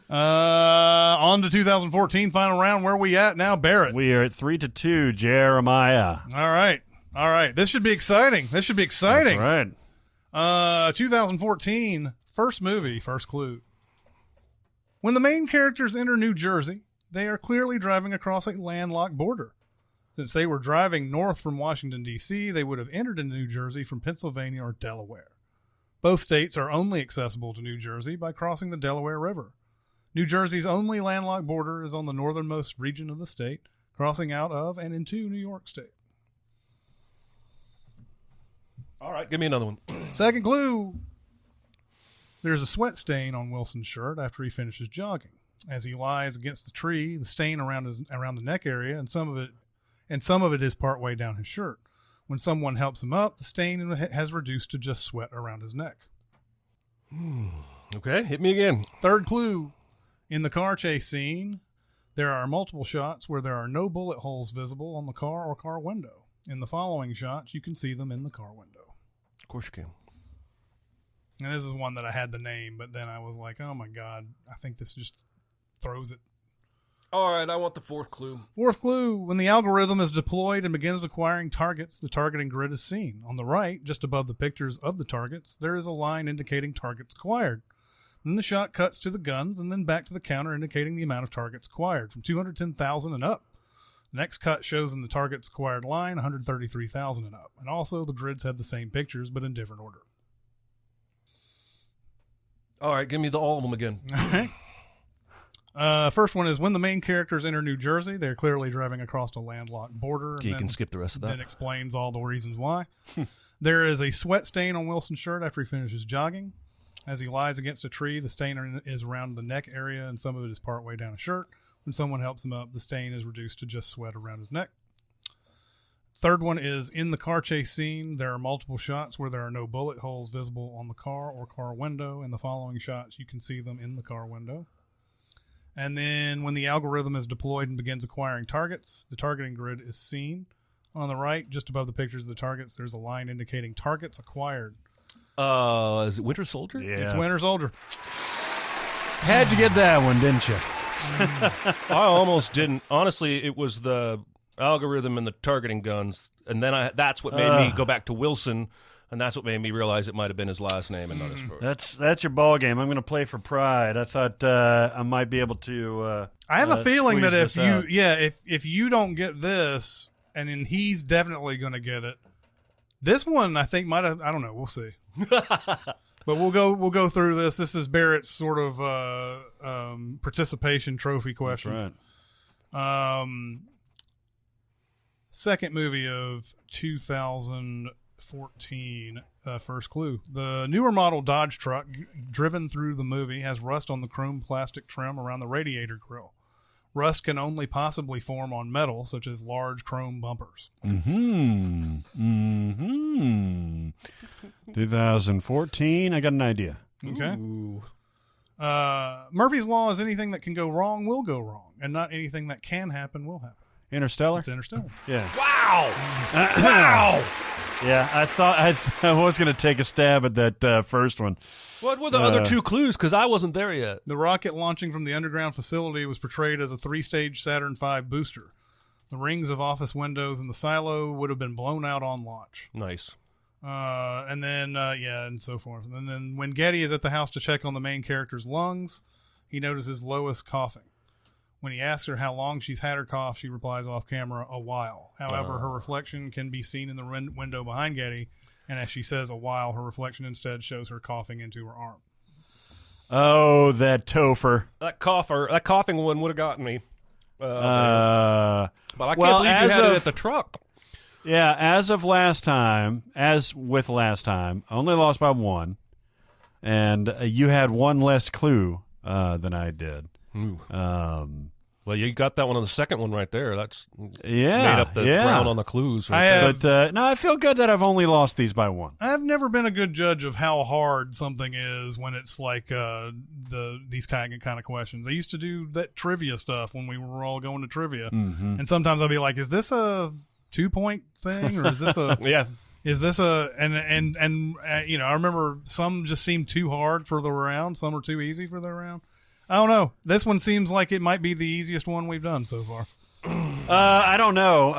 On to 2014 final round. Where are we at now, Barrett? We are at 3-2, Jeremiah. All right. This should be exciting. That's right. 2014 first movie, first clue. When the main characters enter New Jersey, they are clearly driving across a landlocked border. Since they were driving north from Washington, D.C., they would have entered into New Jersey from Pennsylvania or Delaware. Both states are only accessible to New Jersey by crossing the Delaware River. New Jersey's only landlocked border is on the northernmost region of the state, crossing out of and into New York State. All right, give me another one. Second clue. There's a sweat stain on Wilson's shirt after he finishes jogging. As he lies against the tree, the stain around the neck area and some of it is partway down his shirt. When someone helps him up, the stain has reduced to just sweat around his neck. Okay, hit me again. Third clue. In the car chase scene, there are multiple shots where there are no bullet holes visible on the car or car window. In the following shots, you can see them in the car window. Of course you can. And this is one that I had the name, but then I was like, oh my God, I think this just throws it. All right, I want the fourth clue. Fourth clue. When the algorithm is deployed and begins acquiring targets, the targeting grid is seen. On the right, just above the pictures of the targets, there is a line indicating targets acquired. Then the shot cuts to the guns and then back to the counter indicating the amount of targets acquired, from 210,000 and up. The next cut shows in the targets acquired line 133,000 and up. And also the grids have the same pictures, but in different order. All right, give me all of them again. All right. First one is when the main characters enter New Jersey, they're clearly driving across a landlocked border. Okay, you can skip the rest of that. Then explains all the reasons why. There is a sweat stain on Wilson's shirt after he finishes jogging. As he lies against a tree, the stain is around the neck area, and some of it is partway down his shirt. When someone helps him up, the stain is reduced to just sweat around his neck. Third one is in the car chase scene, there are multiple shots where there are no bullet holes visible on the car or car window. In the following shots, you can see them in the car window. And then when the algorithm is deployed and begins acquiring targets, the targeting grid is seen. On the right, just above the pictures of the targets, there's a line indicating targets acquired. Is it Winter Soldier? Yeah. It's Winter Soldier. Had to get that one, didn't you? I almost didn't. Honestly, it was the algorithm and the targeting guns, and then that's what made me go back to Wilson, and that's what made me realize it might have been his last name and not his first. That's your ball game. I'm going to play for pride. I thought I might be able to. I have a feeling that if you don't get this, and then he's definitely going to get it. This one I think might have. I don't know. We'll see. But we'll go through this. This is Barrett's sort of participation trophy question. That's right. Second movie of 2014, first clue. The newer model Dodge truck driven through the movie has rust on the chrome plastic trim around the radiator grill. Rust can only possibly form on metal, such as large chrome bumpers. 2014, I got an idea. Okay. Murphy's Law is anything that can go wrong will go wrong, and not anything that can happen will happen. Interstellar? It's Interstellar. Yeah. Wow! Wow! Yeah, I thought I was going to take a stab at that first one. What were the other two clues? Because I wasn't there yet. The rocket launching from the underground facility was portrayed as a 3-stage Saturn V booster. The rings of office windows in the silo would have been blown out on launch. Nice. And then, and so forth. And then when Getty is at the house to check on the main character's lungs, he notices Lois coughing. When he asks her how long she's had her cough, she replies off camera, a while. However, her reflection can be seen in the window behind Getty, And as she says a while, her reflection instead shows her coughing into her arm. Oh, that Topher. That coughing one would have gotten me. But I can't well, believe you had it at the truck. Yeah, as with last time, I only lost by 1. And you had 1 less clue than I did. Well, you got that one on the second one right there. That's made up the yeah. ground on the clues. But no, I feel good that I've only lost these by 1. I've never been a good judge of how hard something is when it's like these kind of questions. I used to do that trivia stuff when we were all going to trivia, and sometimes I'd be like, "Is this a 2-point thing, or is this a yeah?" Is this a and I remember some just seemed too hard for the round, some are too easy for the round. I don't know. This one seems like it might be the easiest one we've done so far. I don't know.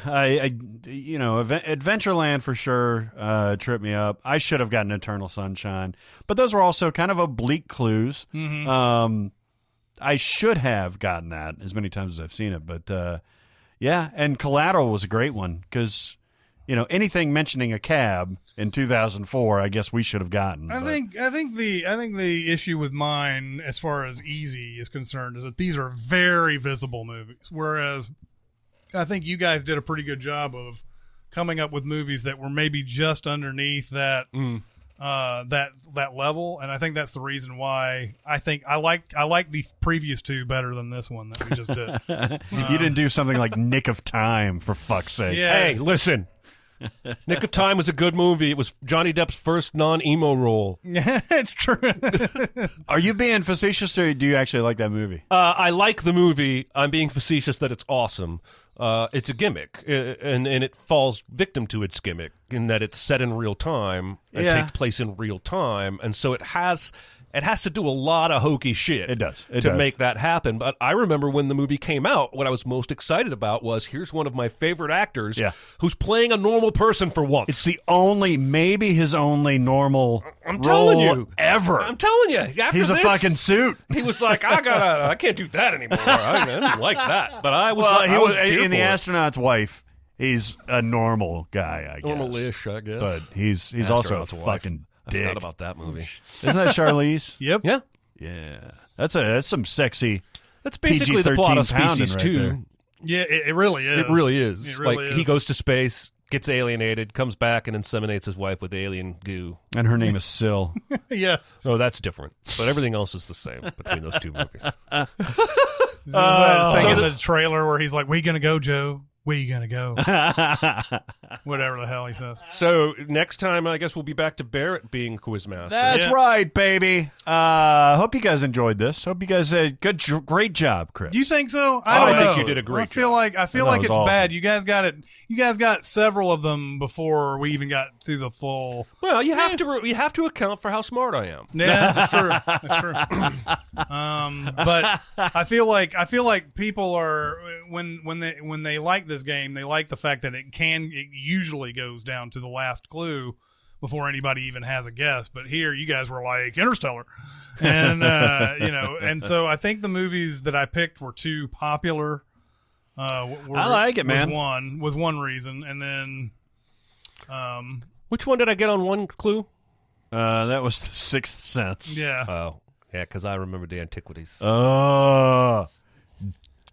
Adventureland for sure tripped me up. I should have gotten Eternal Sunshine, but those were also kind of oblique clues. Mm-hmm. I should have gotten that as many times as I've seen it, but yeah. And Collateral was a great one because anything mentioning a cab in 2004, I guess we should have gotten. I think the issue with mine, as far as easy is concerned, is that these are very visible movies. Whereas I think you guys did a pretty good job of coming up with movies that were maybe just underneath that that level, and I think that's the reason why I think I like the previous two better than this one that we just did. You didn't do something like Nick of Time, for fuck's sake. Yeah. Hey, listen. Nick of Time was a good movie. It was Johnny Depp's first non-emo role. It's true. Are you being facetious, or do you actually like that movie? I like the movie. I'm being facetious that it's awesome. It's a gimmick, and it falls victim to its gimmick in that it's set in real time and takes place in real time, and so it has to do a lot of hokey shit. It does. to make that happen. But I remember when the movie came out, what I was most excited about was here's one of my favorite actors who's playing a normal person for once. It's maybe his only normal role ever. I'm telling you. He's a fucking suit. He was like, I can't do that anymore. I didn't like that. But I was in The Astronaut's Wife. He's a normal guy, I guess. Normal-ish, I guess. But he's also a fucking dick. I forgot about that movie. Isn't that Charlize? Yep. Yeah. Yeah. That's some sexy. That's basically the plot of Species right 2. there. Yeah, it really is. It really is. It really is. He goes to space, gets alienated, comes back and inseminates his wife with alien goo. And her name is Syl. Yeah. Oh, that's different. But everything else is the same between those two movies. Is that thing in the trailer where he's like, "We gonna go, Joe? We gonna go?" Whatever the hell he says. So next time, I guess we'll be back to Barrett being Quizmaster. That's right, baby. Hope you guys enjoyed this. Hope you guys did great job, Chris. Do you think so? I don't know. think you did a great job. I feel like it's awesome. bad. You guys got it. You guys got several of them before we even got to the full. Well, you have to account for how smart I am. Yeah, that's true. That's true. But I feel like people are when they like this game, they like the fact that it usually goes down to the last clue before anybody even has a guess. But here, you guys were like Interstellar, and and so I think the movies that I picked were too popular. I like it, man. Was one reason, and then Which one did I get on one clue? That was The Sixth Sense. Yeah. Oh, yeah, because I remember the Antiquities.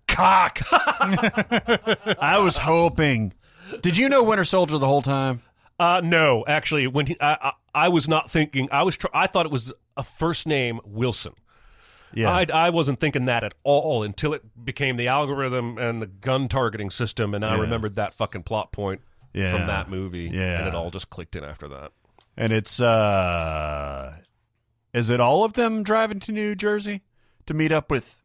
Cock. I was hoping. Did you know Winter Soldier the whole time? No, actually, when I was not thinking. I thought it was a first name Wilson. Yeah, I wasn't thinking that at all until it became the algorithm and the gun targeting system, and I remembered that fucking plot point from that movie. Yeah, and it all just clicked in after that. And it's is it all of them driving to New Jersey to meet up with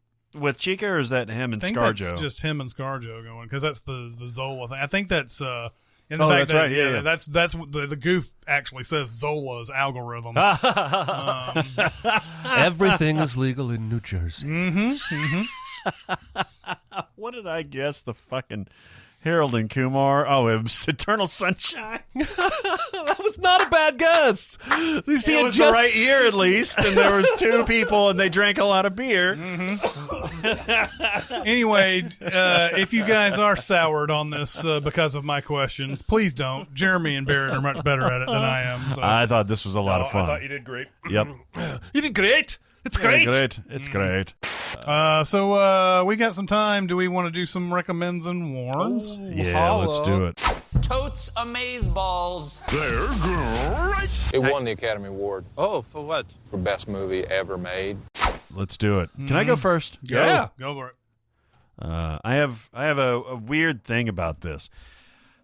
Chica, or is that him and I think ScarJo? that's just him and ScarJo going, because that's the Zola thing. I think that's that's right. Yeah. That's what the goof actually says. Zola's algorithm. Everything is legal in New Jersey. Mm-hmm. What did I guess? The fucking Harold and Kumar. Oh, it was Eternal Sunshine. That was not a bad guess. You see, It was the right year, at least, and there was two people, and they drank a lot of beer. Anyway, if you guys are soured on this because of my questions, please don't. Jeremy and Barrett are much better at it than I am. So. I thought this was a lot of fun. I thought you did great. Yep. You did great. It's great. It's great. So we got some time. Do we want to do some recommends and warns? Yeah, let's do it. Totes Amazeballs. They're great. It won the Academy Award Oh, for what? for best movie ever made. Let's do it. Can I go first? Yeah. Go for it. I have a weird thing about this,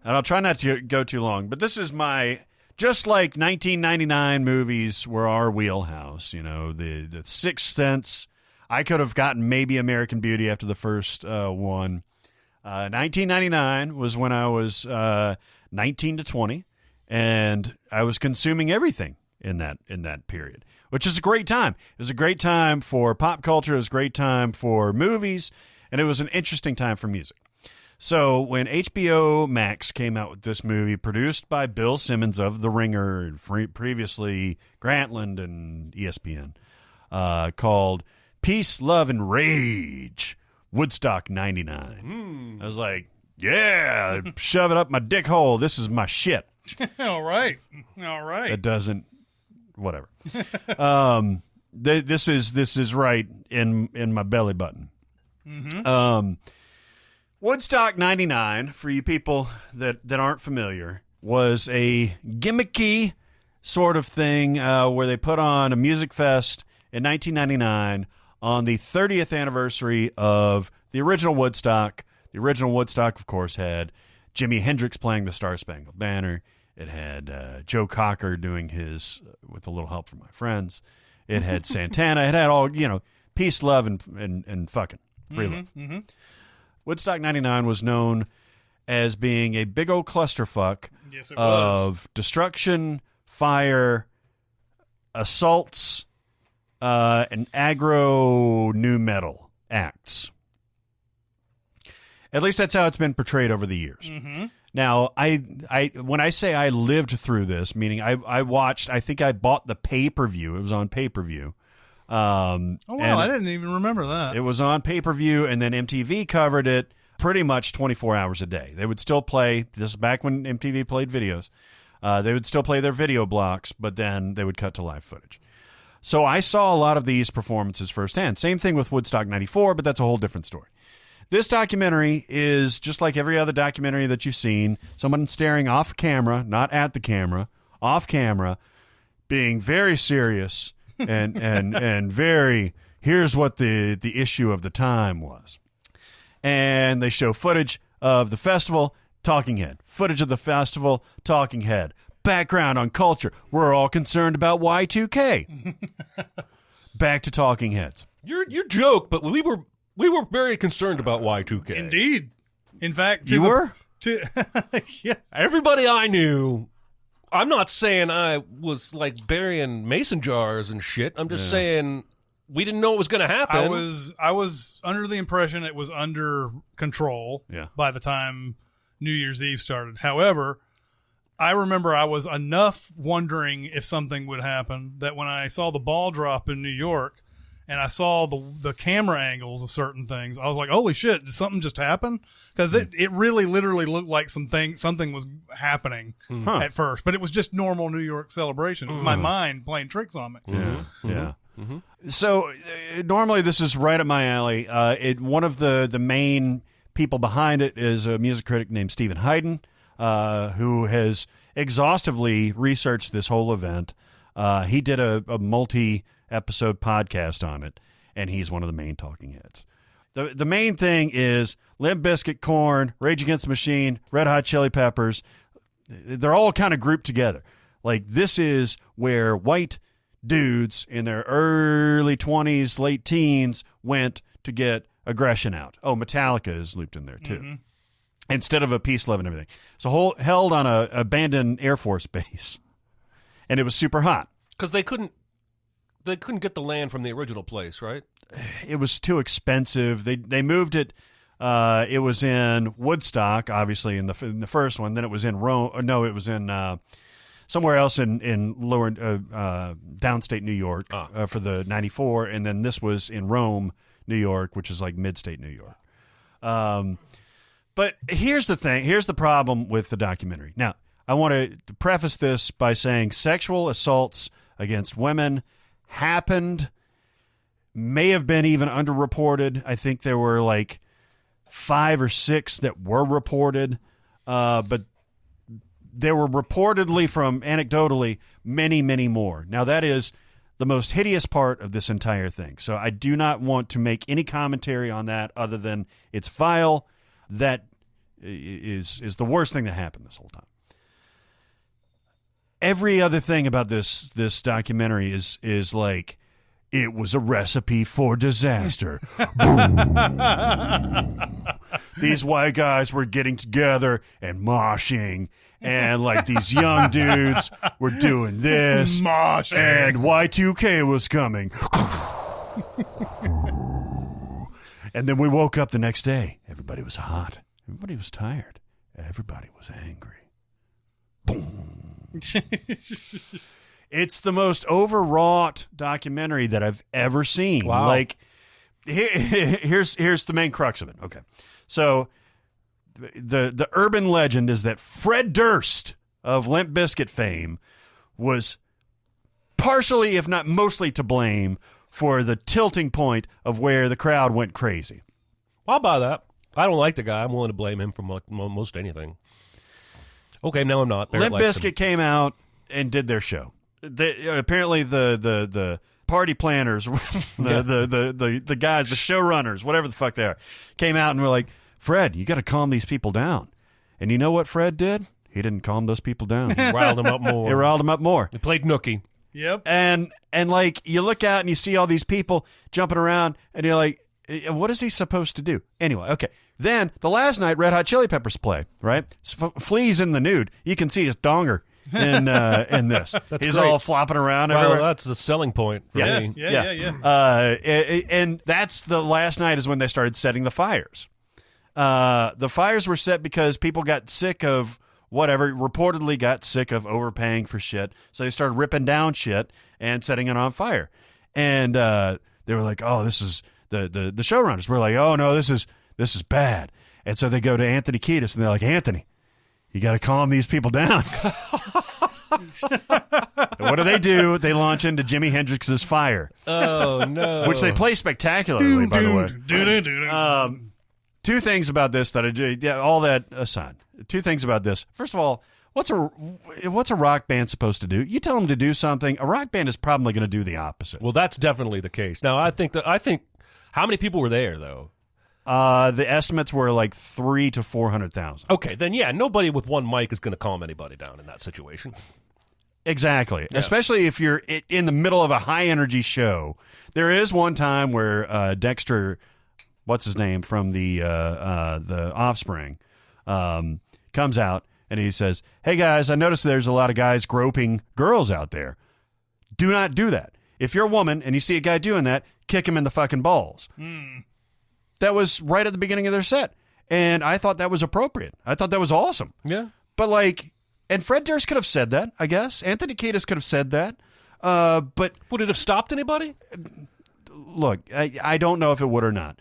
and I'll try not to go too long. But this is my just like 1999 movies were our wheelhouse. You know, the Sixth Sense. I could have gotten maybe American Beauty after the first one. 1999 was when I was 19 to 20, and I was consuming everything in that period, which is a great time. It was a great time for pop culture. It was a great time for movies, and it was an interesting time for music. So when HBO Max came out with this movie, produced by Bill Simmons of The Ringer, and previously Grantland and ESPN, called Peace, Love, and Rage, Woodstock 99. I was like, yeah, shove it up my dick hole. This is my shit. All right. It doesn't, whatever. This is right in my belly button. Woodstock 99, for you people that aren't familiar, was a gimmicky sort of thing where they put on a music fest in 1999 on the 30th anniversary of the original Woodstock. The original Woodstock, of course, had Jimi Hendrix playing the Star-Spangled Banner. It had Joe Cocker doing his With a Little Help from My Friends. It had Santana. It had all, peace, love, and fucking free love. Woodstock 99 was known as being a big old clusterfuck Yes, it of destruction, fire, assaults, and aggro nu metal acts. At least that's how it's been portrayed over the years. Now, I when I say I lived through this, meaning I watched, I think I bought the pay-per-view. It was on pay-per-view. Oh, wow, I didn't even remember that. It was on pay-per-view, and then MTV covered it pretty much 24 hours a day. They would still play, this is back when MTV played videos, they would still play their video blocks, but then they would cut to live footage. So I saw a lot of these performances firsthand. Same thing with Woodstock 94, but that's a whole different story. This documentary is just like every other documentary that you've seen, someone staring off camera, not at the camera, off camera, being very serious and very, here's what the issue of the time was. And they show footage of the festival, talking head. Footage of the festival, talking head. Background on culture. We're all concerned about Y2K. Back to talking heads. You joke, but we were very concerned about Y2K. Indeed. In fact, You were? Yeah. Everybody I knew, I'm not saying I was like burying mason jars and shit. I'm just saying we didn't know it was going to happen. I was under the impression it was under control by the time New Year's Eve started. However, I remember I was enough wondering if something would happen that when I saw the ball drop in New York and I saw the camera angles of certain things, I was like, holy shit, did something just happen? Because it really literally looked like something was happening at first, but it was just normal New York celebration. It was my mind playing tricks on me. Yeah. So normally this is right up my alley. One of the main people behind it is a music critic named Stephen Hayden, who has exhaustively researched this whole event. He did a multi-episode podcast on it, and he's one of the main talking heads. The main thing is Limp Bizkit, Korn, Rage Against the Machine, Red Hot Chili Peppers. They're all kind of grouped together. Like, this is where white dudes in their early 20s, late teens went to get aggression out. Oh, Metallica is looped in there, too. Instead of a peace, love, and everything. So held on a abandoned Air Force base. And it was super hot. Because they couldn't get the land from the original place, right? It was too expensive. They moved it It was in Woodstock, obviously, in the first one. Then it was in Rome. No, it was in somewhere else in lower downstate New York for the 94. And then this was in Rome, New York, which is like mid-state New York. But here's the thing. Here's the problem with the documentary. Now, I want to preface this by saying sexual assaults against women happened, may have been even underreported. I think there were like 5 or 6 that were reported, but there were reportedly from anecdotally many, many more. Now, that is the most hideous part of this entire thing. So I do not want to make any commentary on that other than it's vile. That is the worst thing that happened this whole time. Every other thing about this documentary is like, it was a recipe for disaster. These white guys were getting together and moshing, and like these young dudes were doing this, moshing, and Y2K was coming. And then we woke up the next day. Everybody was hot. Everybody was tired. Everybody was angry. Boom. It's the most overwrought documentary that I've ever seen. Wow. Like, here's the main crux of it. Okay, so the urban legend is that Fred Durst of Limp Bizkit fame was partially, if not mostly, to blame for the tilting point of where the crowd went crazy. I'll buy that. I don't like the guy. I'm willing to blame him for most anything. Okay, no, I'm not. Limp Bizkit came out and did their show. Apparently, the party planners, the guys, the showrunners, whatever the fuck they are, came out and were like, Fred, you got to calm these people down. And you know what Fred did? He didn't calm those people down. He riled them up more. He riled them up more. He played Nookie. Yep. And like, you look out and you see all these people jumping around, and you're like, what is he supposed to do? Anyway, okay. Then, the last night, Red Hot Chili Peppers play, right? Flea's in the nude. You can see his donger in this. He's great. All flopping around Well, everywhere. that's the selling point for me. Yeah. And that's the last night is when they started setting the fires. The fires were set because people got sick of whatever, reportedly got sick of overpaying for shit. So they started ripping down shit and setting it on fire. And they were like, oh, this is the showrunners were like, oh no, this is bad. And so they go to Anthony Kiedis and they're like, Anthony, you got to calm these people down. What do? They launch into Jimi Hendrix's Fire. Oh, no. Which they play spectacularly, by the way. Two things about this all that aside. Two things about this. First of all, what's a rock band supposed to do? You tell them to do something, a rock band is probably going to do the opposite. Well, that's definitely the case. Now, I think how many people were there, though? The estimates were like 300,000 to 400,000. Okay, then yeah, nobody with one mic is going to calm anybody down in that situation. Exactly, Yeah. especially if you're in the middle of a high-energy show. There is one time where Dexter, what's his name, from the Offspring, comes out and he says, hey guys, I noticed there's a lot of guys groping girls out there. Do not do that. If you're a woman and you see a guy doing that, kick him in the fucking balls. That was right at the beginning of their set. And I thought that was appropriate. I thought that was awesome. Yeah. But like, and Fred Durst could have said that, I guess. Anthony Kiedis could have said that. But Would it have stopped anybody? look, I don't know if it would or not.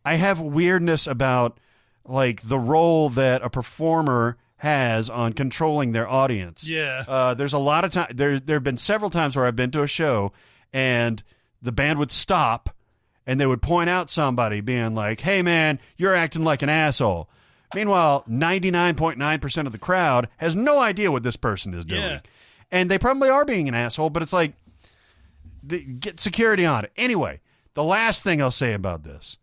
I have weirdness about like the role that a performer has on controlling their audience. Yeah. There's a lot of time. There have been several times where I've been to a show and the band would stop and they would point out somebody being like, hey man, you're acting like an asshole. Meanwhile, 99.9% of the crowd has no idea what this person is doing. Yeah. And they probably are being an asshole, but it's like, get security on it. Anyway, the last thing I'll say about this,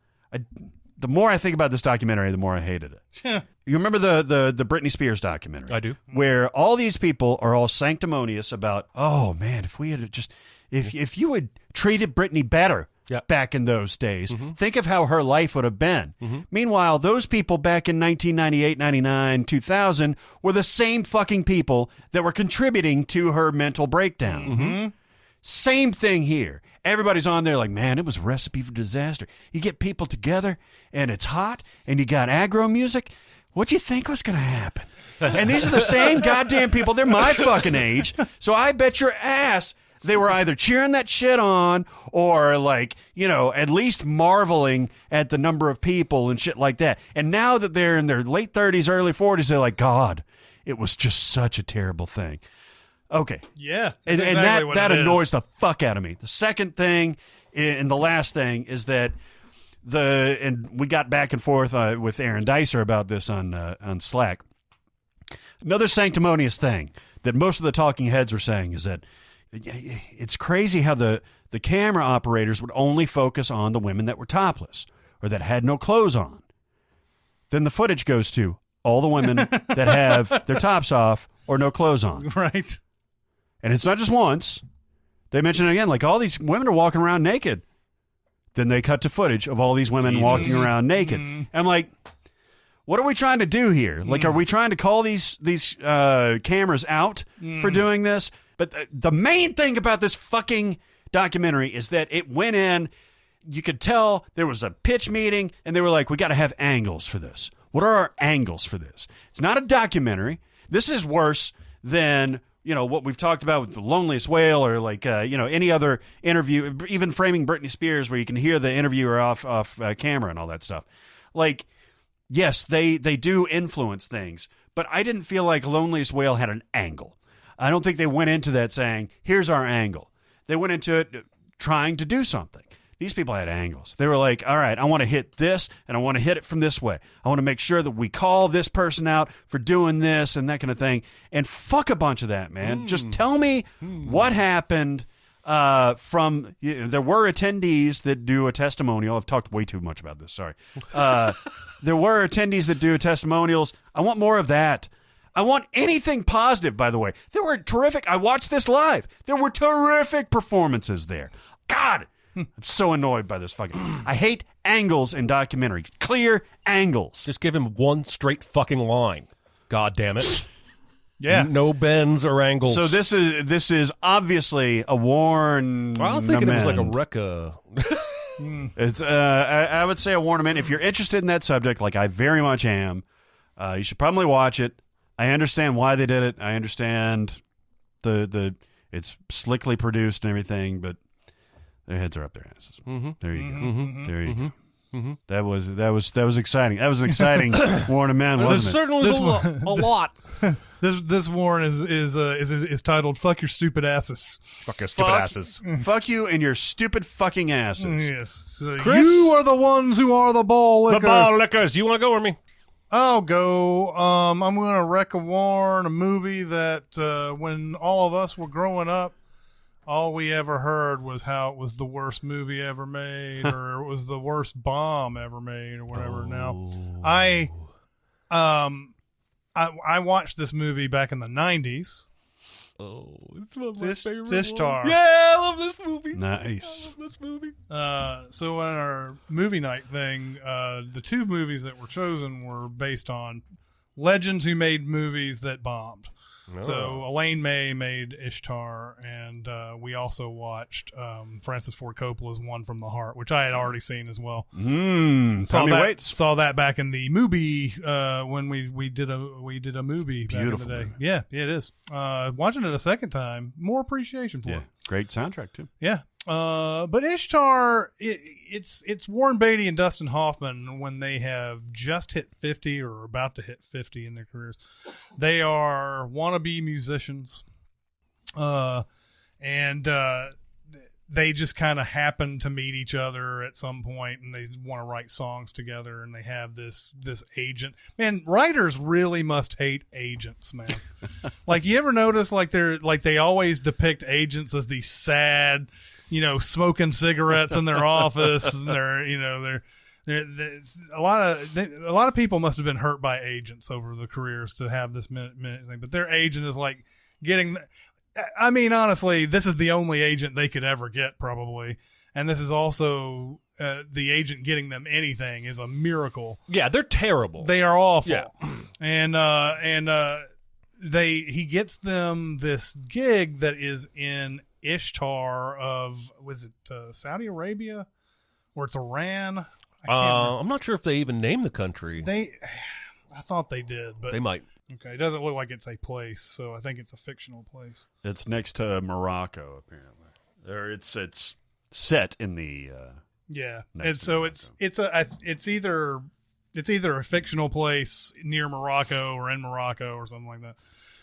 the more I think about this documentary, the more I hated it. You remember the Britney Spears documentary? I do. Where all these people are all sanctimonious about, oh man, if we had just, if you had treated Britney better back in those days, think of how her life would have been. Meanwhile, those people back in 1998, 99, 2000 were the same fucking people that were contributing to her mental breakdown. Same thing here. everybody's on there like, man, it was a recipe for disaster. You get people together, and it's hot, and you got aggro music. What'd you think was going to happen? And these are the same goddamn people. They're my fucking age. So I bet your ass they were either cheering that shit on or, like, you know, at least marveling at the number of people and shit like that. And now that they're in their late 30s, early 40s, they're like, God, it was just such a terrible thing. Okay. Yeah. And exactly that annoys the fuck out of me. The second thing and the last thing is that and we got back and forth with Aaron Dicer about this on Slack. Another sanctimonious thing that most of the talking heads were saying is that it's crazy how the camera operators would only focus on the women that were topless or that had no clothes on. Then the footage goes to all the women that have their tops off or no clothes on. Right. And it's not just once. They mention it again, like all these women are walking around naked. Then they cut to footage of all these women walking around naked. I'm like, what are we trying to do here? Like, are we trying to call these cameras out for doing this? But the main thing about this fucking documentary is that it went in, you could tell there was a pitch meeting, and they were like, we got to have angles for this. What are our angles for this? It's not a documentary. This is worse than, you know, what we've talked about with The Loneliest Whale or, like, you know, any other interview, even Framing Britney Spears, where you can hear the interviewer off camera and all that stuff. Like, yes, they do influence things, but I didn't feel like Loneliest Whale had an angle. I don't think they went into that saying, here's our angle. They went into it trying to do something. These people had angles. They were like, all right, I want to hit this, and I want to hit it from this way. I want to make sure that we call this person out for doing this and that kind of thing. And fuck a bunch of that, man. Just tell me what happened. There were attendees that do a testimonial. I've talked way too much about this. Sorry. There were attendees that do testimonials. I want more of that. I want anything positive, by the way. There were terrific. I watched this live. There were terrific performances there. God, I'm so annoyed by this fucking. I hate angles in documentaries. Clear angles. Just give him one straight fucking line. God damn it. Yeah. No bends or angles. So this is obviously a warn. I was thinking it was like a Recca. It's I would say a warnament. If you're interested in that subject, like I very much am, you should probably watch it. I understand why they did it. I understand the it's slickly produced and everything, but their heads are up their asses. Mm-hmm. There you go. There you go. Mm-hmm. That was exciting. That was an exciting warnament, wasn't it? Certainly was a lot. This warn is titled "Fuck Your Stupid Asses." Fuck your stupid asses. Fuck you and your stupid fucking asses. Yes. So Chris? you are the ones who are the ball licker. The ball lickers. Do you want to go or me? I'll go. I'm going to wreck a warn, a movie that when all of us were growing up, all we ever heard was how it was the worst movie ever made, or it was the worst bomb ever made, or whatever. Now, I watched this movie back in the 90s. Oh, it's one of my favorite Ishtar. ones. Yeah, I love this movie. Nice. I love this movie. So on our movie night thing, the two movies that were chosen were based on legends who made movies that bombed. Oh. So Elaine May made Ishtar, and we also watched Francis Ford Coppola's One from the Heart, which I had already seen as well. Saw that back in the movie when we did a movie back in the day. Movie. Yeah, it is. Watching it a second time, more appreciation for it. Great soundtrack too. Yeah. But Ishtar, it's Warren Beatty and Dustin Hoffman when they have just hit 50 or about to hit 50 in their careers. They are wannabe musicians. And they just kind of happen to meet each other at some point, and they want to write songs together, and they have this agent. Man, writers really must hate agents, man. Like, you ever notice they always depict agents as these sad, smoking cigarettes in their office, and they're a lot of people must have been hurt by agents over the careers to have this minute thing, but their agent is like getting. I mean, honestly, this is the only agent they could ever get, probably, and this is also the agent getting them anything is a miracle. Yeah, they're terrible. They are awful. Yeah. And he gets them this gig that is in Ishtar of, was it Saudi Arabia? Or it's Iran? I'm not sure if they even named the country. I thought they did, but they might. Okay, it doesn't look like it's a place, so I think it's a fictional place. It's next to Morocco, apparently. Or it's set in the and so it's either a fictional place near Morocco or in Morocco or something like that.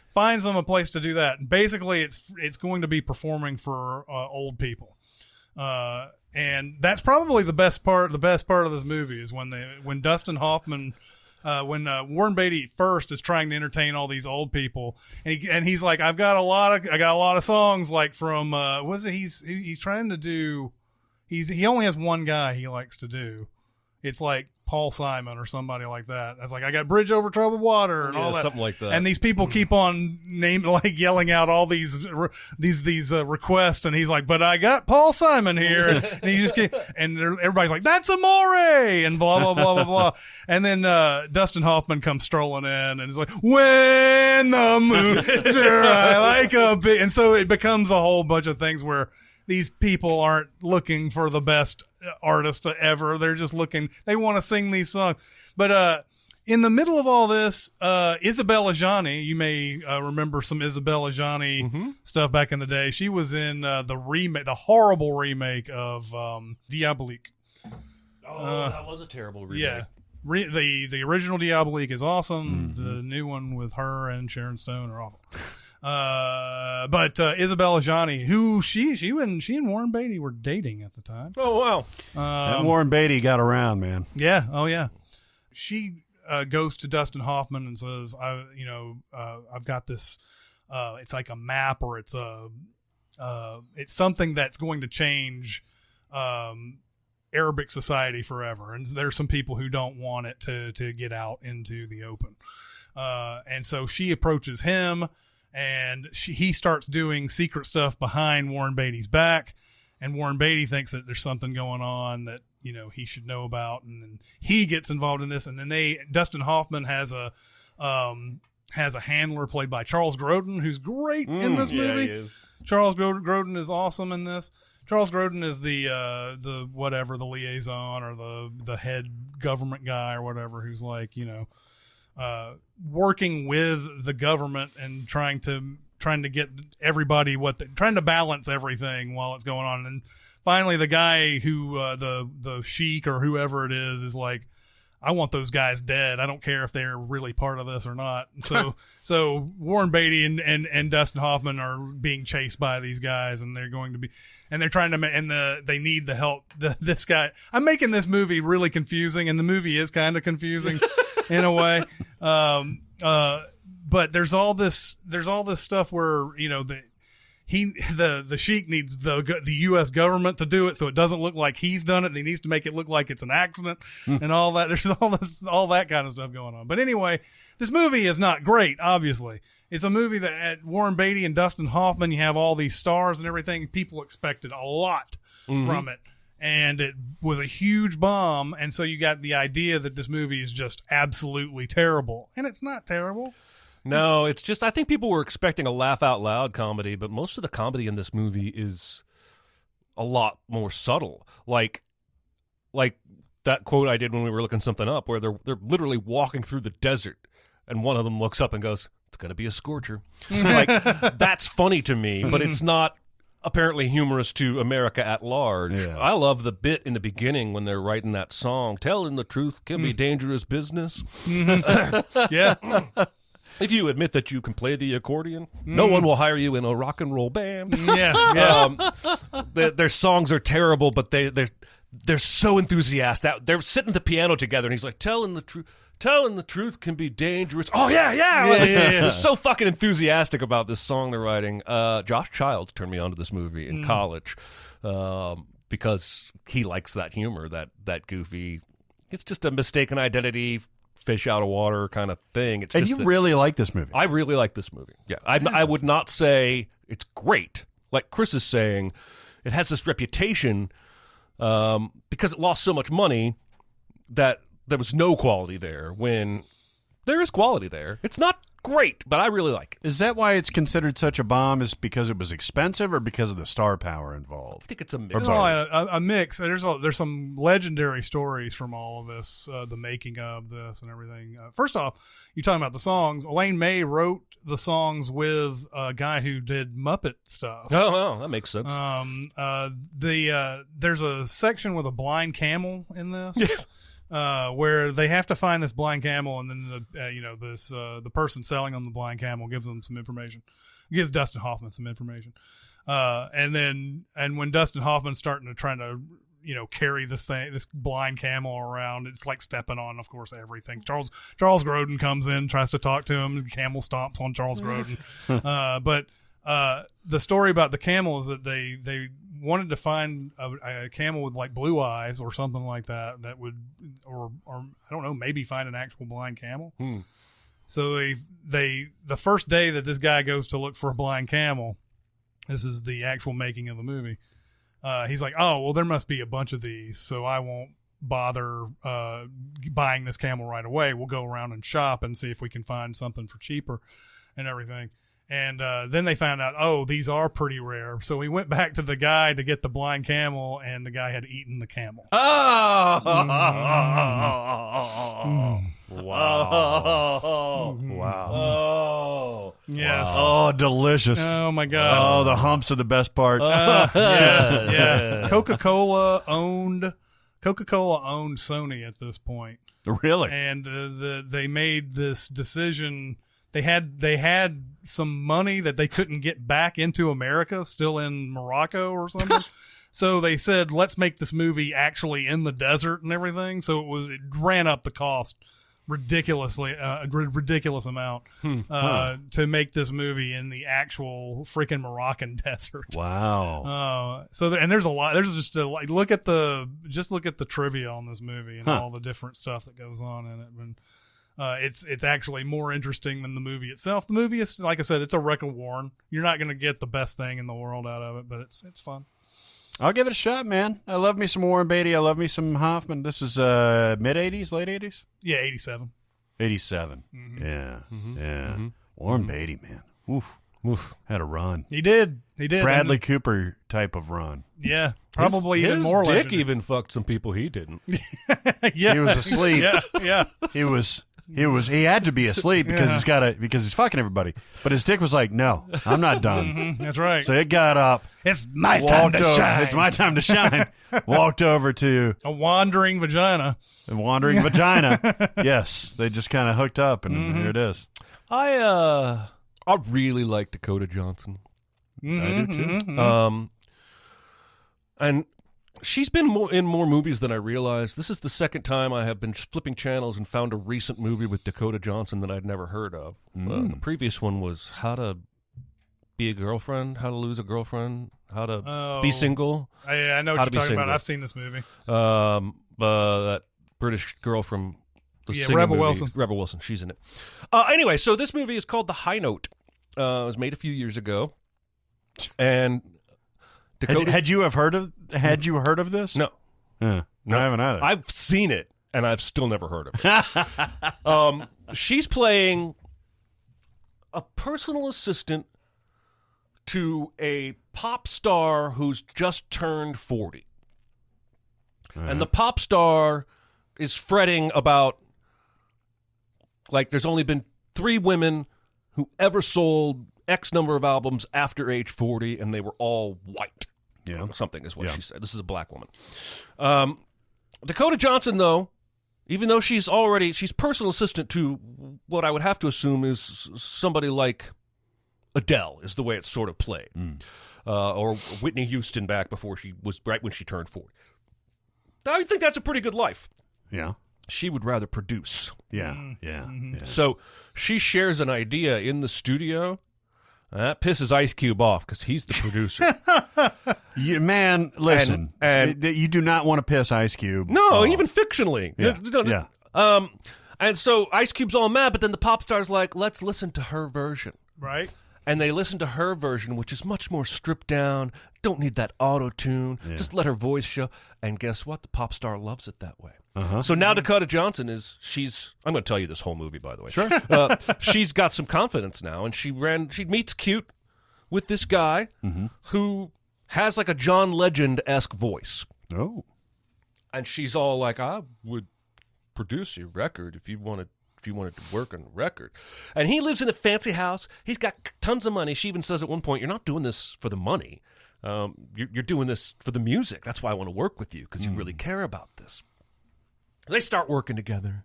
Finds them a place to do that. And basically, it's going to be performing for old people, and that's probably the best part. The best part of this movie is when Dustin Hoffman. When Warren Beatty first is trying to entertain all these old people, and he's like, I got a lot of songs like from he's trying to do. He only has one guy he likes to do. It's like Paul Simon or somebody like that. It's like, I got Bridge Over Troubled Water and all that, something like that. And these people keep on yelling out all these requests, and he's like, but I got Paul Simon here, and he just and everybody's like, that's Amore, and blah blah blah blah blah, and then Dustin Hoffman comes strolling in, and he's like, when the moon, like a big, and so it becomes a whole bunch of things where these people aren't looking for the best artist ever. They're just looking, they want to sing these songs. But in the middle of all this, Isabelle Adjani, you may remember some Isabelle Adjani stuff back in the day. She was in the horrible remake of Diabolique. That was a terrible remake. Yeah. The original Diabolique is awesome. The new one with her and Sharon Stone are awful. But Isabelle Adjani, who she and Warren Beatty were dating at the time. Oh wow! That Warren Beatty got around, man. Yeah. Oh yeah. She goes to Dustin Hoffman and says, I've got this. It's like a map, or it's something that's going to change Arabic society forever, and there's some people who don't want it to get out into the open. And so she approaches him. And he starts doing secret stuff behind Warren Beatty's back, and Warren Beatty thinks that there's something going on that he should know about, and then he gets involved in this. And then Dustin Hoffman has a handler played by Charles Grodin, who's great in this movie. Yeah, he is. Charles Grodin is awesome in this. Charles Grodin is the liaison or the head government guy or whatever, who's like working with the government and trying to get everybody trying to balance everything while it's going on. And finally, the guy who the sheik or whoever it is like, I want those guys dead. I don't care if they're really part of this or not. So Warren Beatty and Dustin Hoffman are being chased by these guys, and they're trying to they need the help. This guy, I'm making this movie really confusing, and the movie is kind of confusing in a way. But there's all this stuff where the sheik needs the U.S. government to do it, so it doesn't look like he's done it, and he needs to make it look like it's an accident and all that. There's all that kind of stuff going on. But anyway, this movie is not great. Obviously, it's a movie that at Warren Beatty and Dustin Hoffman, you have all these stars and everything. People expected a lot from it. And it was a huge bomb, and so you got the idea that this movie is just absolutely terrible, and it's not terrible. No, it's just, I think people were expecting a laugh-out-loud comedy, but most of the comedy in this movie is a lot more subtle. Like that quote I did when we were looking something up, where they're literally walking through the desert, and one of them looks up and goes, "It's going to be a scorcher." Like, that's funny to me, but it's not apparently humorous to America at large. Yeah. I love the bit in the beginning when they're writing that song, "Telling the truth can be dangerous business." Yeah. If you admit that you can play the accordion, no one will hire you in a rock and roll band. Yeah. Their songs are terrible, but they're so enthusiastic. They're sitting at the piano together, and he's like, "Telling the truth can be dangerous." Oh, yeah. They're so fucking enthusiastic about this song they're writing. Josh Childs turned me on to this movie in college because he likes that humor, that goofy. It's just a mistaken identity, fish out of water kind of thing. It's and you really like this movie. I really like this movie. Yeah, I would not say it's great. Like Chris is saying, it has this reputation because it lost so much money that there was no quality there, when there is quality there. It's not great, but I really like it. Is that why it's considered such a bomb? Is because it was expensive or because of the star power involved? I think it's a mix. There's a mix. There's some legendary stories from all of this, the making of this and everything. First off, you're talking about the songs. Elaine May wrote the songs with a guy who did Muppet stuff. Oh, well, that makes sense. There's a section with a blind camel in this. Yes. Where they have to find this blind camel, and then the person selling them the blind camel gives them some information, gives Dustin Hoffman some information, and when Dustin Hoffman's starting to try to carry this blind camel around, it's like stepping on, of course, everything. Charles Grodin comes in, tries to talk to him, the camel stomps on Charles Grodin, but the story about the camel is that they wanted to find a camel with like blue eyes or something like that would, or I don't know, maybe find an actual blind camel. So the first day that this guy goes to look for a blind camel, this is the actual making of the movie. He's like, oh, well, there must be a bunch of these, so I won't bother buying this camel right away. We'll go around and shop and see if we can find something for cheaper and everything. And then they found out, oh, these are pretty rare. So we went back to the guy to get the blind camel, and the guy had eaten the camel. Oh! Wow. Wow. Oh. Yes. Oh, delicious. Oh, my God. Oh, the humps are the best part. Yeah. Coca-Cola owned Sony at this point. Really? And they made this decision. They had some money that they couldn't get back into America, still in Morocco or something. So they said, let's make this movie actually in the desert and everything. So it ran up the cost ridiculously, a ridiculous amount to make this movie in the actual freaking Moroccan desert. Wow. And there's a lot. There's just look at the trivia on this movie and all the different stuff that goes on in it. And it's actually more interesting than the movie itself. The movie is, like I said, it's a record worn. You're not going to get the best thing in the world out of it, but it's fun. I'll give it a shot, man. I love me some Warren Beatty. I love me some Hoffman. This is mid-'80s, late 80s? Yeah, 87. 87. Mm-hmm. Yeah. Mm-hmm. Yeah. Mm-hmm. Warren Beatty, man. Oof. Had a run. He did. Bradley Cooper type of run. Yeah. Probably even more legendary. Dick legendary. even fucked some people he didn't. Yeah. He was asleep. Yeah. He had to be asleep because he's fucking everybody. But his dick was like, no, I'm not done. Mm-hmm, that's right. So it got up. It's my time to shine. It's my time to shine. Walked over to a wandering vagina. Yes. They just kind of hooked up, and here it is. I really like Dakota Johnson. Mm-hmm, I do too. Mm-hmm. And she's been in more movies than I realized. This is the second time I have been flipping channels and found a recent movie with Dakota Johnson that I'd never heard of. The previous one was How to Be a Girlfriend, How to Lose a Girlfriend, How to Be Single. I know what you're talking about. I've seen this movie. That British girl from the singing Rebel movie. Wilson. Rebel Wilson, she's in it. Anyway, so this movie is called The High Note. It was made a few years ago, and Dakota, had you heard of this? No. No, I haven't either. I've seen it, and I've still never heard of it. She's playing a personal assistant to a pop star who's just turned 40. And the pop star is fretting about, like, there's only been 3 women who ever sold X number of albums after age 40, and they were all white. Yeah. Something is what she said. This is a black woman. Dakota Johnson, though, even though she's personal assistant to what I would have to assume is somebody like Adele, is the way it's sort of played. Or Whitney Houston back before right when she turned 40. I think that's a pretty good life. Yeah. She would rather produce. Yeah. So she shares an idea in the studio. That pisses Ice Cube off because he's the producer. Man, listen. And you do not want to piss Ice Cube No, off. even fictionally. Yeah. And so Ice Cube's all mad, but then the pop star's like, let's listen to her version. Right. And they listen to her version, which is much more stripped down, don't need that auto-tune, just let her voice show. And guess what? The pop star loves it that way. So now Dakota Johnson I'm going to tell you this whole movie, by the way. Sure. She's got some confidence now, and she meets cute with this guy who has like a John Legend-esque voice. Oh. And she's all like, I would produce your record if you wanted to work on a record. And he lives in a fancy house. He's got tons of money. She even says at one point, you're not doing this for the money. You're doing this for the music. That's why I want to work with you, because you really care about this. They start working together.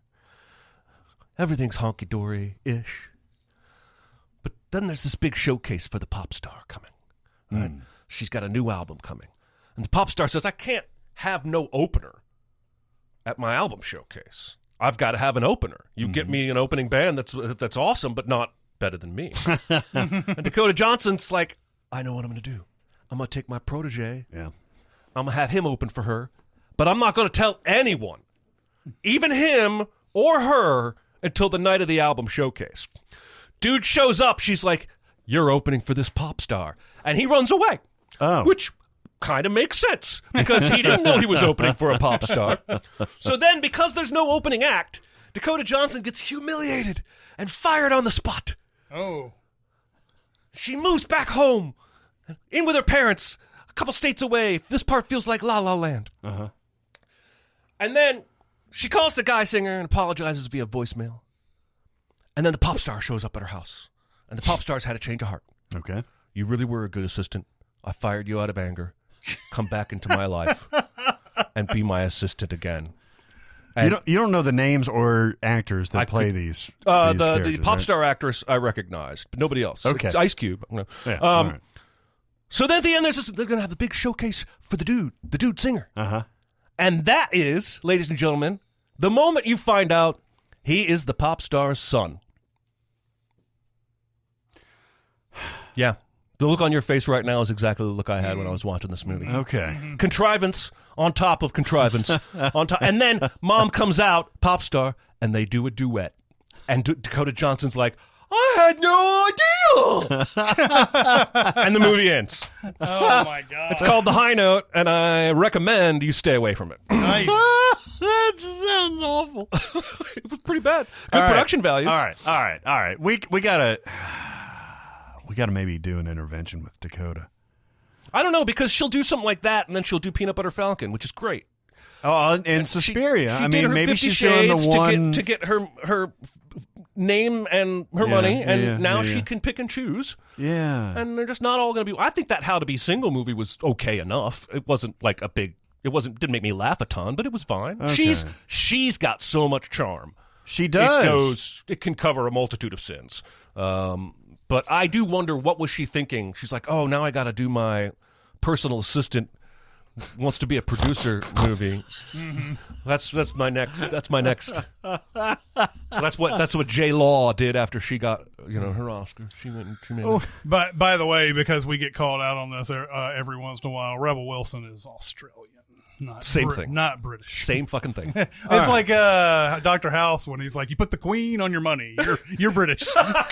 Everything's honky-dory-ish. But then there's this big showcase for the pop star coming. Right? She's got a new album coming. And the pop star says, I can't have no opener at my album showcase. I've got to have an opener. You get me an opening band that's awesome, but not better than me. And Dakota Johnson's like, I know what I'm going to do. I'm going to take my protege. Yeah. I'm going to have him open for her, but I'm not going to tell anyone, even him or her, until the night of the album showcase. Dude shows up. She's like, you're opening for this pop star. And he runs away, which kind of makes sense because he didn't know he was opening for a pop star. So then, because there's no opening act, Dakota Johnson gets humiliated and fired on the spot. Oh. She moves back home, in with her parents, a couple states away. This part feels like La La Land. And then she calls the guy singer and apologizes via voicemail. And then the pop star shows up at her house. And the pop star's had a change of heart. Okay. You really were a good assistant. I fired you out of anger. Come back into my life and be my assistant again. And You don't know the names or actors that play these. the pop star actress I recognized, but nobody else. Okay. It's Ice Cube. Yeah, all right. So then at the end, they're going to have the big showcase for the dude singer. And that is, ladies and gentlemen, the moment you find out he is the pop star's son. Yeah. The look on your face right now is exactly the look I had when I was watching this movie. Okay. Contrivance on top of contrivance. And then mom comes out, pop star, and they do a duet. And Dakota Johnson's like, I had no idea. And the movie ends. Oh, my God. It's called The High Note, and I recommend you stay away from it. Nice. That sounds awful. It was pretty bad. Good production values. All right. We gotta maybe do an intervention with Dakota. I don't know, because she'll do something like that, and then she'll do Peanut Butter Falcon, which is great. Oh, and Suspiria. She I did mean, her maybe 50 she's showing the Shades one to get her name and her money, and now she can pick and choose. Yeah, and they're just not all going to be. I think that How to Be Single movie was okay enough. It wasn't like a big. Didn't make me laugh a ton, but it was fine. Okay. She's got so much charm. She does. It can cover a multitude of sins. But I do wonder, what was she thinking? She's like, oh, now I got to do my personal assistant wants to be a producer movie. That's my next. That's what J. Law did after she got her Oscar. She went and she made it. But by the way, because we get called out on this every once in a while, Rebel Wilson is Australian. Same thing. Not British. Same fucking thing. It's like Dr. House when he's like, you put the Queen on your money. You're British. I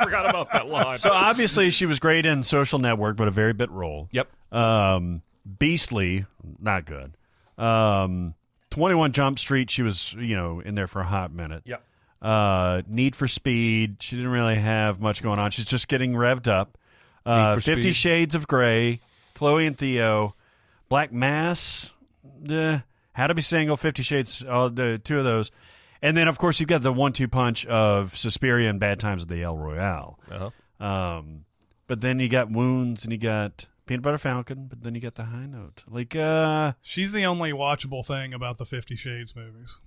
forgot about that line. So obviously she was great in Social Network, but a very bit role. Yep. Beastly, not good. 21 Jump Street, she was in there for a hot minute. Yep. Need for Speed, she didn't really have much going on. She's just getting revved up. 50 Shades of Grey, Chloe and Theo. Black Mass, How to Be Single, 50 Shades, the two of those. And then, of course, you've got the 1-2 punch of Suspiria and Bad Times at the El Royale. But then you got Wounds and you got Peanut Butter Falcon, but then you got The High Note. She's the only watchable thing about the 50 Shades movies.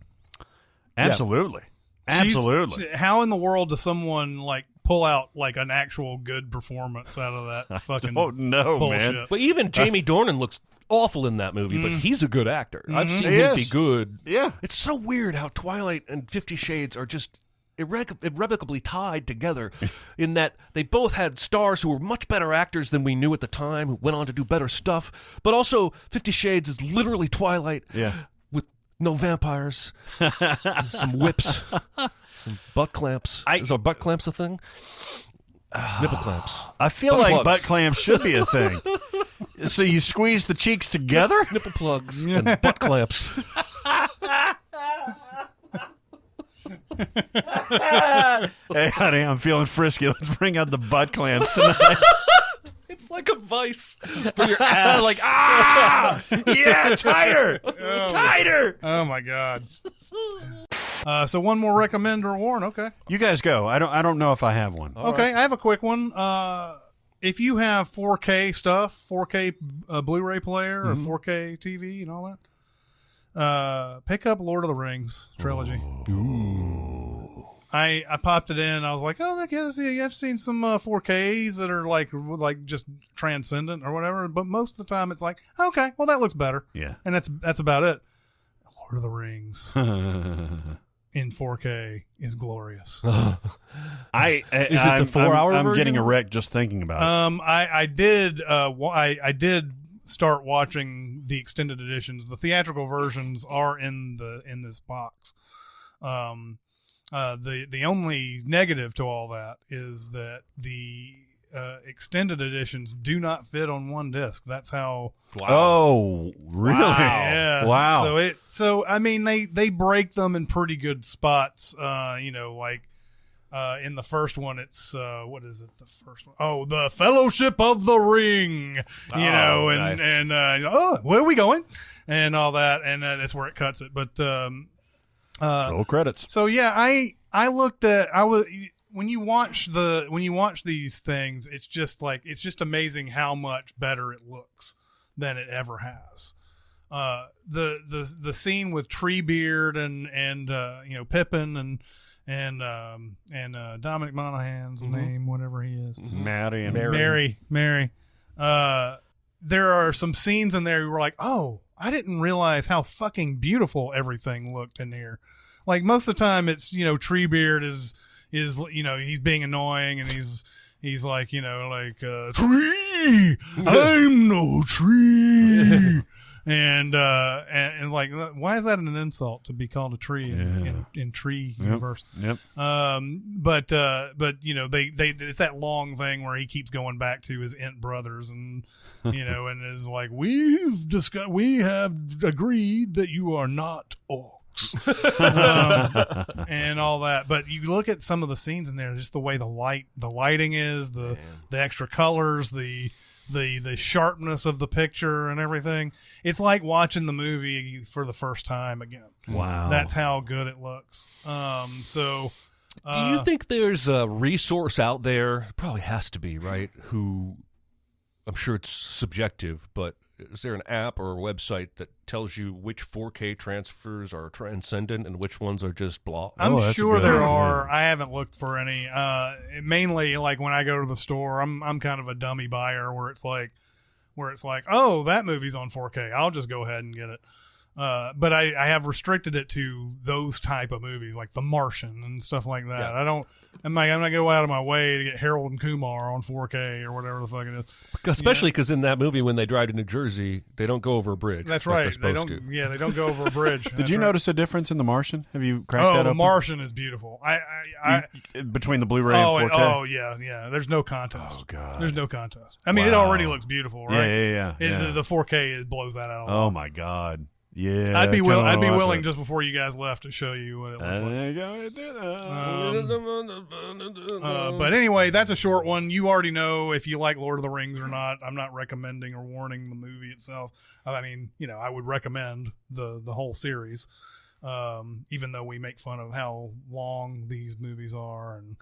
Absolutely. Yeah. Absolutely. How in the world does someone pull out an actual good performance out of that fucking bullshit? Man. But even Jamie Dornan looks awful in that movie, but he's a good actor. I've seen him be good. Yeah. It's so weird how Twilight and 50 Shades are just irrevocably tied together in that they both had stars who were much better actors than we knew at the time, who went on to do better stuff. But also 50 Shades is literally Twilight with no vampires, and some whips. Butt clamps. Is our butt clamps a thing? Nipple clamps. I feel Butt like plugs. butt clamps should be a thing. So you squeeze the cheeks together? Nipple plugs and butt clamps. Hey, honey, I'm feeling frisky. Let's bring out the butt clamps tonight. It's like a vice for your ass. Like, yeah, tighter, tighter. Oh my God. So one more recommend or warn. Okay. You guys go. I don't know if I have one. Okay, I have a quick one. If you have 4K stuff, 4K Blu-ray player or 4K TV and all that, pick up Lord of the Rings trilogy. Ooh. I popped it in. I was like, oh, yeah, I've seen some 4Ks that are like just transcendent or whatever. But most of the time, it's like, okay, well, that looks better. Yeah, and that's about it. Lord of the Rings in 4K is glorious. Is it the 4-hour version? I'm getting a wreck just thinking about it. I did start watching the extended editions. The theatrical versions are in this box. The only negative to all that is that the extended editions do not fit on one disc. That's how. Wow. Oh, really? Yeah. Wow. So I mean, they break them in pretty good spots. In the first one, it's what is it? The first one? Oh, the Fellowship of the Ring. Nice. Where are we going? And all that, and that's where it cuts it. But roll credits. So yeah, I looked at when you watch these things, it's just amazing how much better it looks than it ever has. The scene with Treebeard and Pippin and Dominic Monaghan's name, whatever he is, Mary. There are some scenes in there where we're like, oh, I didn't realize how fucking beautiful everything looked in here. Like most of the time, it's Treebeard is he's being annoying and he's like tree, I'm no tree. And like, why is that an insult to be called a tree in tree universe? Yep. But it's that long thing where he keeps going back to his Ent brothers and and is like, we have agreed that you are not orcs. And all that. But you look at some of the scenes in there, just the way the lighting is, the extra colors, the sharpness of the picture and everything. It's like watching the movie for the first time again. Wow. That's how good it looks. Do you think there's a resource out there? Probably has to be, right? Who, I'm sure it's subjective, but is there an app or a website that tells you which 4K transfers are transcendent and which ones are just blah? I'm sure there are. I haven't looked for any. Mainly, like when I go to the store, I'm kind of a dummy buyer where it's like, oh, that movie's on 4K. I'll just go ahead and get it. But I have restricted it to those type of movies, like The Martian and stuff like that. Yeah. I'm not going to go out of my way to get Harold and Kumar on 4K or whatever the fuck it is. Especially because in that movie, when they drive to New Jersey, they don't go over a bridge. That's like right. They're supposed to. Yeah, they don't go over a bridge. Did you notice a difference in The Martian? Have you cracked that up? The Martian is beautiful. Between the Blu-ray and 4K? Oh, yeah. There's no contest. Oh, God. There's no contest. I mean, It already looks beautiful, right? Yeah. The 4K, it blows that out. Oh, my God. Yeah, I'd be willing just before you guys left to show you what it looks like. But anyway, that's a short one. You already know if you like Lord of the Rings or not. I'm not recommending or warning the movie itself. I mean, I would recommend the whole series, even though we make fun of how long these movies are, and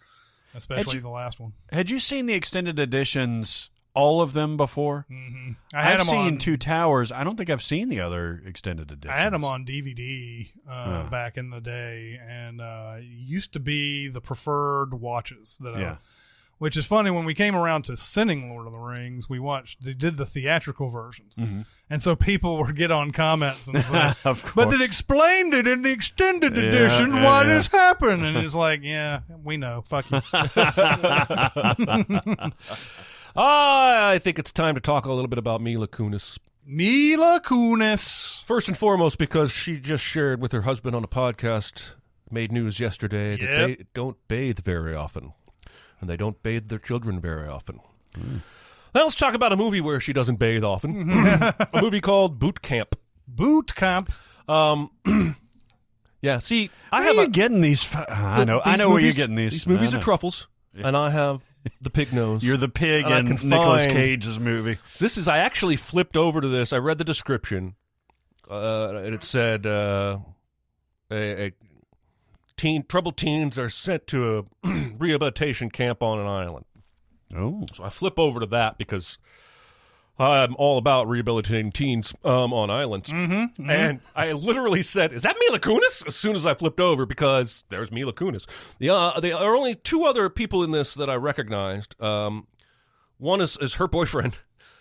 especially the last one. Had you seen the extended editions? All of them before? Mm-hmm. I've seen Two Towers. I don't think I've seen the other extended editions. I had them on DVD back in the day, and used to be the preferred watches that which is funny. When we came around to sinning Lord of the Rings, they did the theatrical versions, and so people would get on comments and say, "But it explained it in the extended edition why this happened," and it's like, "Yeah, we know. Fuck you." I think it's time to talk a little bit about Mila Kunis. Mila Kunis. First and foremost, because she just shared with her husband on a podcast made news yesterday that they don't bathe very often, and they don't bathe their children very often. Now let's talk about a movie where she doesn't bathe often. A movie called Boot Camp. Boot Camp. Yeah, see, I have getting these. I know where you're getting these. These movies are truffles, and I have the pig nose. You're the pig in Nicolas Cage's movie. I actually flipped over to this. I read the description, and it said troubled teens are sent to a rehabilitation camp on an island. Oh, so I flip over to that because I'm all about rehabilitating teens on islands. And I literally said, is that Mila Kunis? As soon as I flipped over, because there's Mila Kunis. There are only two other people in this that I recognized. One is her boyfriend,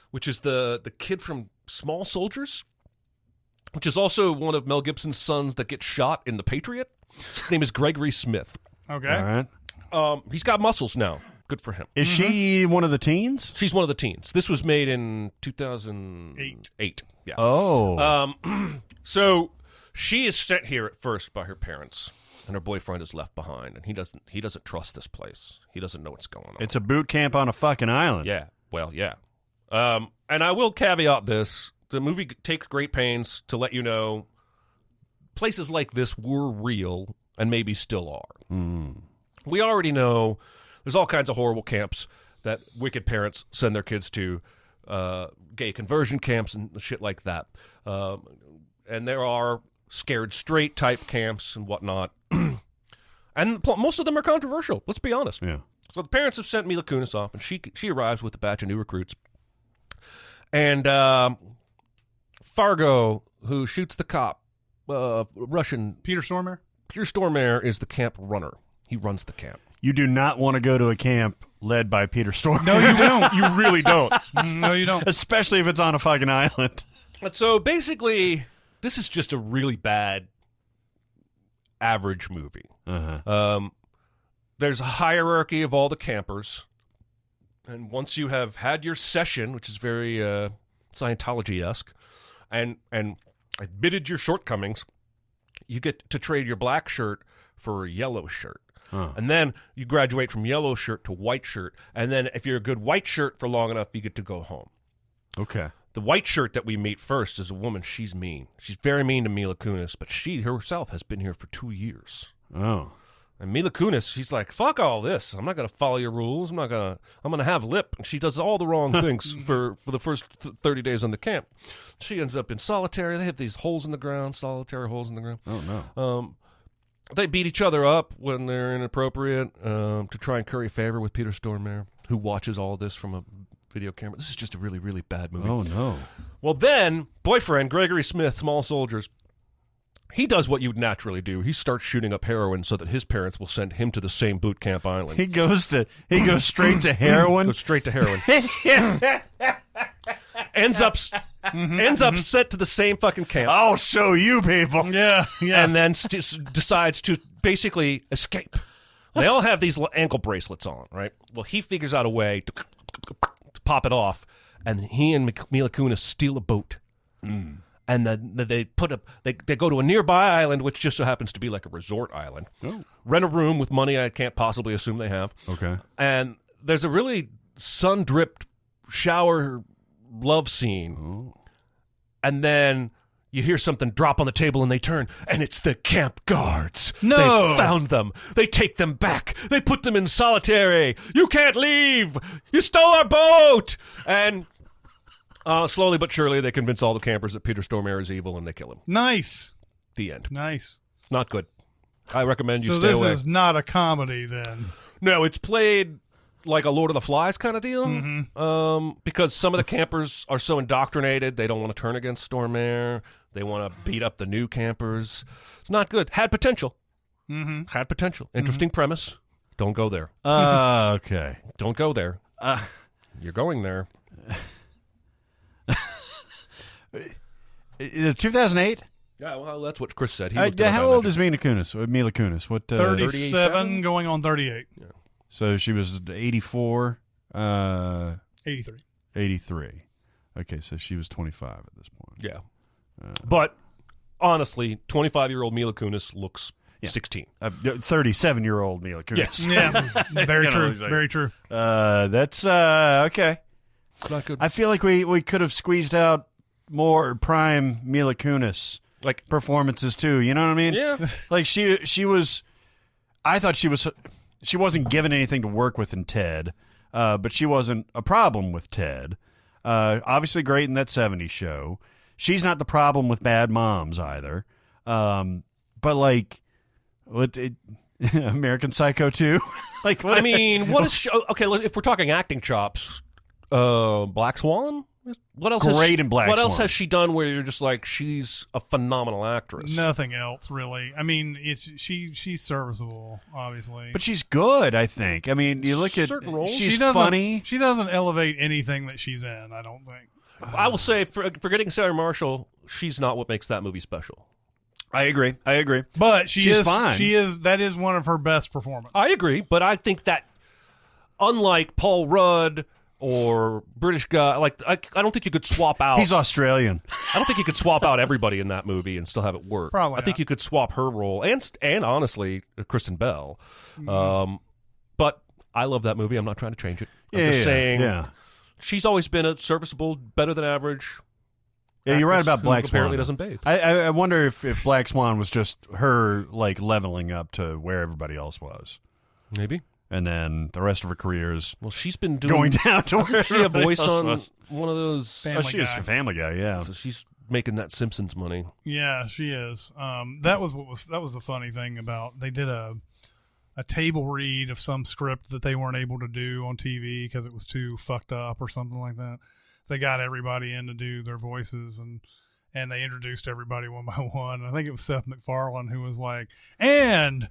which is the kid from Small Soldiers, which is also one of Mel Gibson's sons that gets shot in The Patriot. His name is Gregory Smith. Okay. All right. He's got muscles now. Good for him. Is she one of the teens? She's one of the teens. This was made in 2008. Yeah. Oh. So she is sent here at first by her parents, and her boyfriend is left behind, and he doesn't trust this place. He doesn't know what's going on. It's a boot camp on a fucking island. Yeah. Well, yeah. And I will caveat this. The movie takes great pains to let you know places like this were real and maybe still are. We already know there's all kinds of horrible camps that wicked parents send their kids to, gay conversion camps and shit like that. And there are scared straight type camps and whatnot. And most of them are controversial, let's be honest. Yeah. So the parents have sent Mila Kunis off, and she arrives with a batch of new recruits. And Fargo, who shoots the cop, Russian... Peter Stormare is the camp runner. He runs the camp. You do not want to go to a camp led by Peter Stormare. No, you don't. You really don't. No, you don't. Especially if it's on a fucking island. But so basically, this is just a really bad, average movie. There's a hierarchy of all the campers. And once you have had your session, which is very Scientology-esque, and admitted your shortcomings, you get to trade your black shirt for a yellow shirt. And then you graduate from yellow shirt to white shirt. And then if you're a good white shirt for long enough, you get to go home. Okay. The white shirt that we meet first is a woman. She's mean. She's very mean to Mila Kunis, but she herself has been here for 2 years. Oh. And Mila Kunis, she's like, fuck all this. I'm not going to follow your rules. I'm going to have lip. And she does all the wrong things for the first 30 days on the camp. She ends up in solitary. They have these holes in the ground, solitary holes in the ground. Oh, no. They beat each other up when they're inappropriate to try and curry favor with Peter Stormare, who watches all of this from a video camera. This is just a really, really bad movie. Oh, no. Well, then, boyfriend, Gregory Smith, Small Soldiers, he does what you would naturally do. He starts shooting up heroin so that his parents will send him to the same boot camp island. He goes straight to heroin? Goes straight to heroin. Ends up sent to the same fucking camp. I'll show you people. Yeah. And then decides to basically escape. They all have these ankle bracelets on, right? Well, he figures out a way to pop it off, and he and Mila Kunis steal a boat. And then they go to a nearby island, which just so happens to be like a resort island. Oh. Rent a room with money I can't possibly assume they have. Okay. And there's a really sun-dripped shower love scene. Oh. And then you hear something drop on the table and they turn, and it's the camp guards. No. They found them. They take them back. They put them in solitary. You can't leave. You stole our boat. And slowly but surely they convince all the campers that Peter Stormare is evil and they kill him. Nice. The end. Nice. Not good. I recommend you So stay away. this is not a comedy then. No, it's played like a Lord of the Flies kind of deal. Because some of the campers are so indoctrinated, they don't want to turn against Stormare. They want to beat up the new campers. It's not good. Had potential. Had potential. Interesting premise. Don't go there. Okay. Don't go there. You're going there. 2008? Yeah, well, that's what Chris said. How old is Mila Kunis? Mila Kunis? What? 37 going on 38. Yeah. So she was 84. 83. 83. Okay, so she was 25 at this point. Yeah. But honestly, 25-year-old Mila Kunis looks 16. 37-year-old Mila Kunis. Yes. Yeah, very true. Very true. That's okay. It's not good. I feel like we could have squeezed out more prime Mila Kunis Like performances too. You know what I mean? Yeah. Like she was. I thought she wasn't given anything to work with in Ted, but she wasn't a problem with Ted. Obviously great in that '70s show. She's not the problem with Bad Moms either. But like, American Psycho 2? Like, what? I mean, what is okay? If we're talking acting chops, Black Swan. What else? Great in Black What Swan. else has she done where you're just like, she's a phenomenal actress? Nothing else really. I mean, she's serviceable, obviously, But she's good, I think. I mean, you look at Certain roles. she's she doesn't, funny. She doesn't elevate anything that she's in. I don't think. I will say, forgetting Sarah Marshall, she's not what makes that movie special. I agree. But She's fine. She is. That is one of her best performances. I agree, but I think that, unlike Paul Rudd or British guy, like I don't think you could swap out. He's Australian. I don't think you could swap out everybody in that movie and still have it work. Probably I think not. you could swap her role and honestly Kristen Bell. But I love that movie. I'm not trying to change it. I'm just saying. Yeah. She's always been a serviceable, better than average. Yeah, you're right actress about who Black Swan. Apparently doesn't bathe. I wonder if Black Swan was just her like leveling up to where everybody else was, Maybe. and then the rest of her career is Well, she's been doing. going down to where Wasn't she a everybody voice else on was. one of those? Family She is Guy. a Family Guy. Yeah. So she's making that Simpsons money. Yeah, she is. That was the funny thing about they did a table read of some script that they weren't able to do on TV because it was too fucked up or something like that. So they got everybody in to do their voices and they introduced everybody one by one. I think it was Seth MacFarlane who was like, and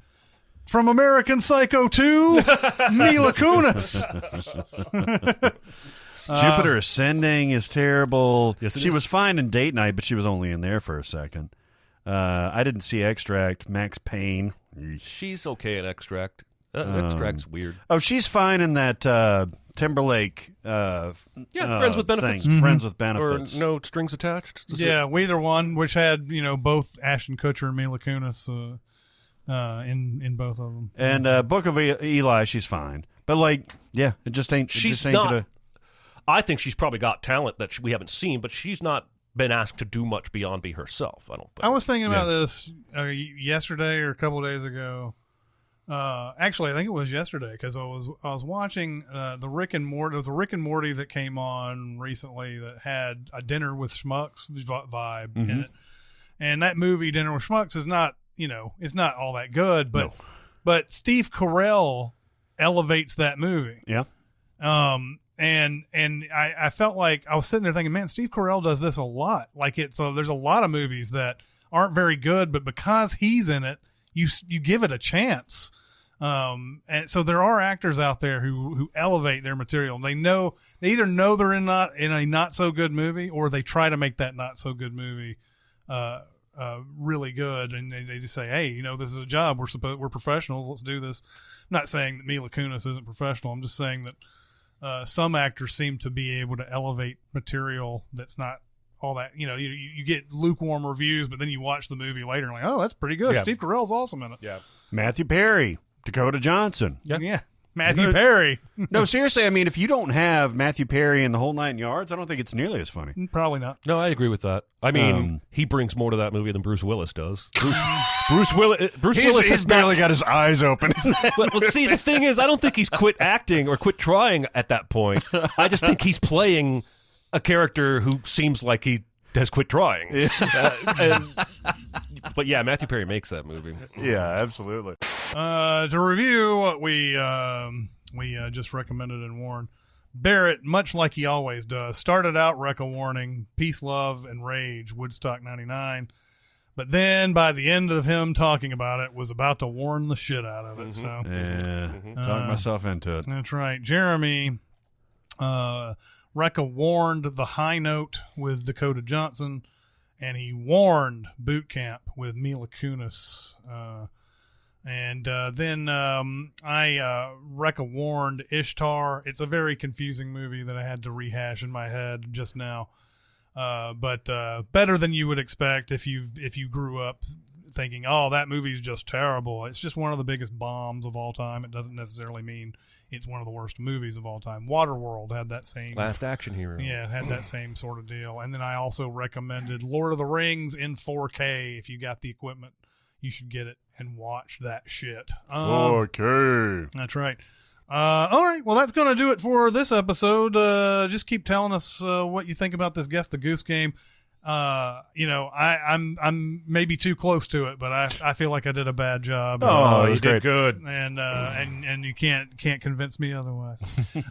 from American Psycho 2, Mila Kunis. Jupiter Ascending is terrible. Yes, it she is. was fine in Date Night, but she was only in there for a second. I didn't see Extract. Max Payne. Yeesh. She's okay at Extract. Extract's weird. Oh, she's fine in that Timberlake. Friends with Benefits. thing. Friends with Or Benefits. no strings attached. Is Yeah, it- either one, which had both Ashton Kutcher and Mila Kunis in both of them. And Book of Eli, she's fine. But like, yeah, it just ain't. She's it just ain't not. gonna- I think she's probably got talent that we haven't seen, but she's not been asked to do much beyond be herself. I don't think. I was thinking about this yesterday or a couple of days ago. Actually, I think it was yesterday because I was watching the Rick and Morty. There was a Rick and Morty that came on recently that had a Dinner with Schmucks vibe in it, and that movie Dinner with Schmucks is not it's not all that good, but Steve Carell elevates that movie. Yeah. And I felt like I was sitting there thinking, man, Steve Carell does this a lot. Like there's a lot of movies that aren't very good, but because he's in it, you give it a chance. And so there are actors out there who elevate their material. They either know they're in a not so good movie, or they try to make that not so good movie really good, and they just say, hey, this is a job. We're professionals. Let's do this. I'm not saying that Mila Kunis isn't professional. I'm just saying that some actors seem to be able to elevate material that's not all that. You get lukewarm reviews, but then you watch the movie later and like, oh, that's pretty good. Yeah. Steve Carell's awesome in it. Yeah. Matthew Perry, Dakota Johnson. Yeah. Matthew Perry. No, seriously. I mean, if you don't have Matthew Perry in the whole 9 yards, I don't think it's nearly as funny. Probably not. No, I agree with that. I mean, he brings more to that movie than Bruce Willis does. Bruce Willis He's has barely not, got his eyes open. well, see, the thing is, I don't think he's quit acting or quit trying at that point. I just think he's playing a character who seems like he has quit trying. But yeah, Matthew Perry makes that movie. Yeah, absolutely. To review what we just recommended and warned, Barrett, much like he always does, started out Recca warning Peace, Love, and Rage, Woodstock 99. But then by the end of him talking about it, was about to warn the shit out of it. So Yeah, talked myself into it. that's right. Jeremy, Recca warned The High Note with Dakota Johnson, and he warned Boot Camp with Mila Kunis. And then Recca warned Ishtar. It's a very confusing movie that I had to rehash in my head just now. But better than you would expect if you grew up thinking, oh, that movie's just terrible. It's just one of the biggest bombs of all time. It doesn't necessarily mean it's one of the worst movies of all time. Waterworld had that same Last Action Hero. Yeah, had that same sort of deal. And then I also recommended Lord of the Rings in 4K. If you got the equipment, you should get it and watch that shit. 4K. That's right. All right. Well, that's going to do it for this episode. Just keep telling us what you think about this Guess the Goofs game. I'm maybe too close to it, but I feel like I did a bad job. Oh, you did good. And you can't convince me otherwise.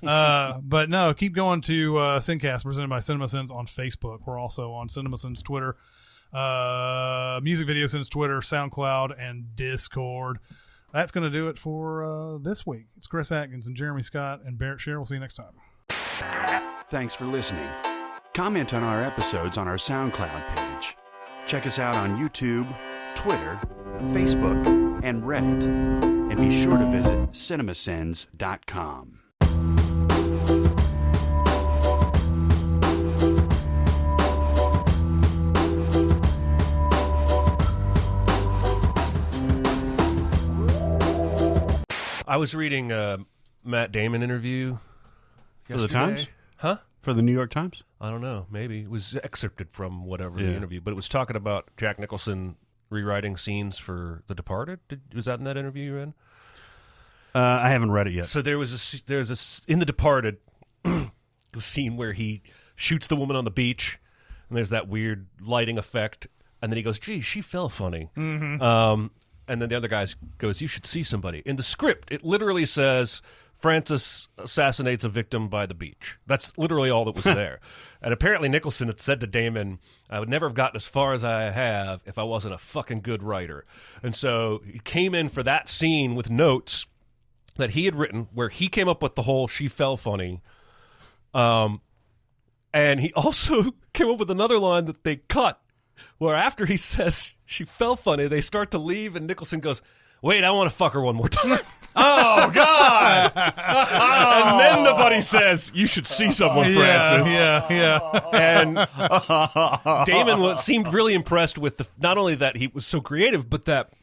But no, keep going to SinCast presented by Cinemasins on Facebook. We're also on Cinemasins Twitter, Music Video Sins Twitter, SoundCloud, and Discord. That's going to do it for this week. It's Chris Atkins and Jeremy Scott and Barrett Sher. We'll see you next time. Thanks for listening. Comment on our episodes on our SoundCloud page. Check us out on YouTube, Twitter, Facebook, and Reddit. And be sure to visit cinemasins.com. I was reading a Matt Damon interview For the yesterday. Times? Huh? For the New York Times? I don't know. Maybe it was excerpted from whatever the interview, but it was talking about Jack Nicholson rewriting scenes for The Departed. Was that in that interview you were in? I haven't read it yet. So there's a in The Departed, the scene where he shoots the woman on the beach, and there's that weird lighting effect, and then he goes, "Gee, she fell funny." Mm-hmm. And then the other guy goes, "You should see somebody." In the script, it literally says, Francis assassinates a victim by the beach. That's literally all that was there. And apparently Nicholson had said to Damon, I would never have gotten as far as I have if I wasn't a fucking good writer. And so he came in for that scene with notes that he had written where he came up with the whole she fell funny. And he also came up with another line that they cut where after he says she fell funny, they start to leave and Nicholson goes, wait, I want to fuck her one more time. Oh, God! And then the buddy says, you should see someone, Francis. Yeah. And Damon seemed really impressed with not only that he was so creative, but that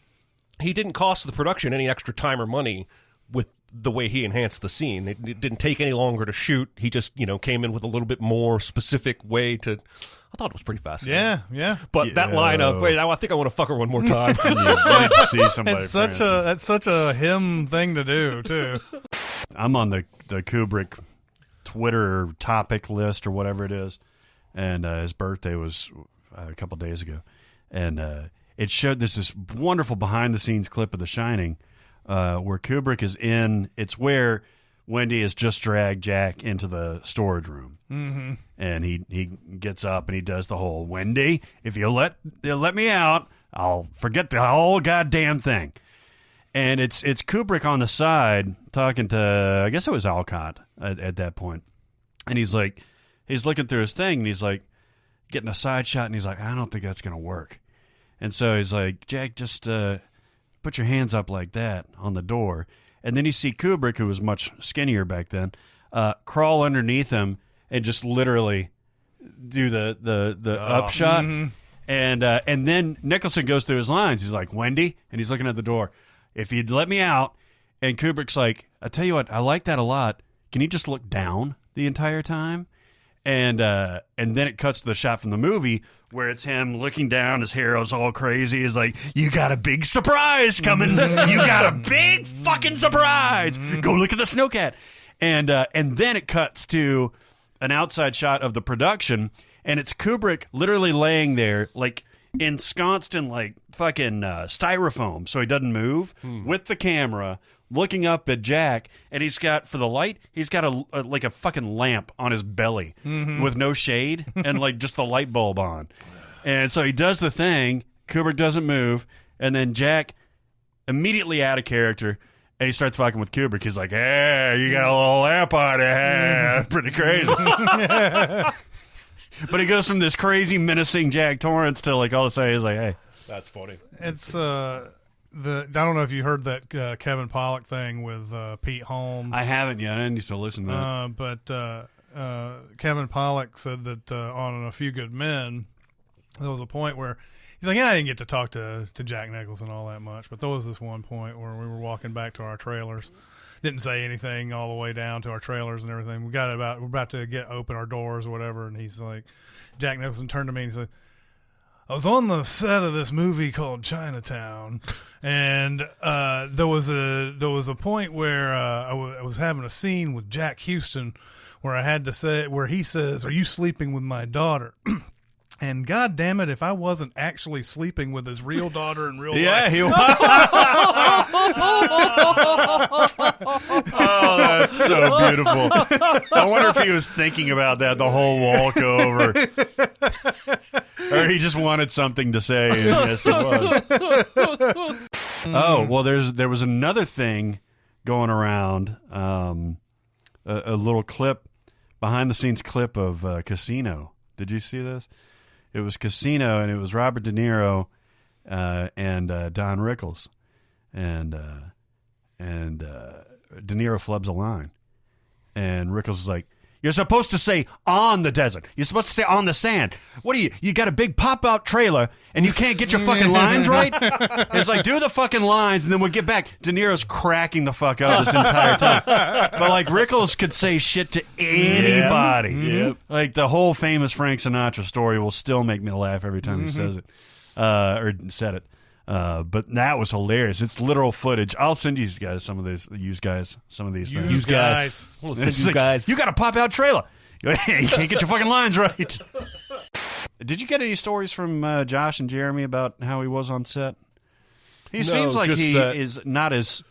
he didn't cost the production any extra time or money with the way he enhanced the scene. It didn't take any longer to shoot. He just, came in with a little bit more specific way to... I thought it was pretty fascinating. Yeah. But that line of, wait, I think I want to fuck her one more time. You need to see somebody. That's such a him thing to do, too. I'm on the Kubrick Twitter topic list or whatever it is, and his birthday was a couple days ago, and it showed this wonderful behind-the-scenes clip of The Shining where Kubrick is in. It's where Wendy has just dragged Jack into the storage room, and he gets up and he does the whole Wendy, if you'll let me out, I'll forget the whole goddamn thing. And it's Kubrick on the side talking to, I guess it was Alcott at that point, and he's looking through his thing and he's like getting a side shot and he's like, I don't think that's gonna work. And so he's like, Jack, just put your hands up like that on the door. And then you see Kubrick, who was much skinnier back then, crawl underneath him and just literally do the upshot. Mm-hmm. And then Nicholson goes through his lines. He's like, Wendy, and he's looking at the door. If you'd let me out. And Kubrick's like, I tell you what, I like that a lot. Can you just look down the entire time? And then it cuts to the shot from the movie where it's him looking down. His hair is all crazy. He's like, you got a big surprise coming. You got a big fucking surprise. Go look at the snowcat. And then it cuts to an outside shot of the production, and it's Kubrick literally laying there, like ensconced in like fucking styrofoam so he doesn't move, with the camera looking up at Jack, and he's got, for the light, he's got a fucking lamp on his belly with no shade and like just the light bulb on. And so he does the thing, Kubrick doesn't move, and then Jack immediately out of character, and he starts fucking with Kubrick. He's like, hey, you got a little lamp on your head. Pretty crazy. But he goes from this crazy, menacing Jack Torrance to like all of a sudden he's like, hey. That's funny. It's I don't know if you heard that Kevin Pollak thing with Pete Holmes. I haven't yet. I need to listen to that. But Kevin Pollak said that on A Few Good Men, there was a point where He's like, yeah, I didn't get to talk to Jack Nicholson all that much, but there was this one point where we were walking back to our trailers. Didn't say anything all the way down to our trailers and everything. We're about to open our doors or whatever, and he's like, Jack Nicholson turned to me and he said, I was on the set of this movie called Chinatown, and there was a point where I was having a scene with Jack Houston where I had to say, where he says, "Are you sleeping with my daughter?" And God damn it, if I wasn't actually sleeping with his real daughter in real life. Yeah, he was. Oh, that's so beautiful. I wonder if he was thinking about that the whole walk over. Or he just wanted something to say. And yes, it was. Oh, well, there was another thing going around, a little clip, behind-the-scenes clip of Casino. Did you see this? It was Casino, and it was Robert De Niro and Don Rickles. And De Niro flubs a line. And Rickles is like, you're supposed to say on the desert. You're supposed to say on the sand. What are you? You got a big pop-out trailer, and you can't get your fucking lines right? It's like, do the fucking lines, and then we'll get back. De Niro's cracking the fuck up this entire time. But, like, Rickles could say shit to anybody. Yep. Like, the whole famous Frank Sinatra story will still make me laugh every time he says it. Or said it. But that was hilarious. It's literal footage. I'll send you guys some of these. Some of these things. Use guys. We'll send you guys. You got a pop out trailer. You can't get your fucking lines right. Did you get any stories from Josh and Jeremy about how he was on set? He seems like he is not as.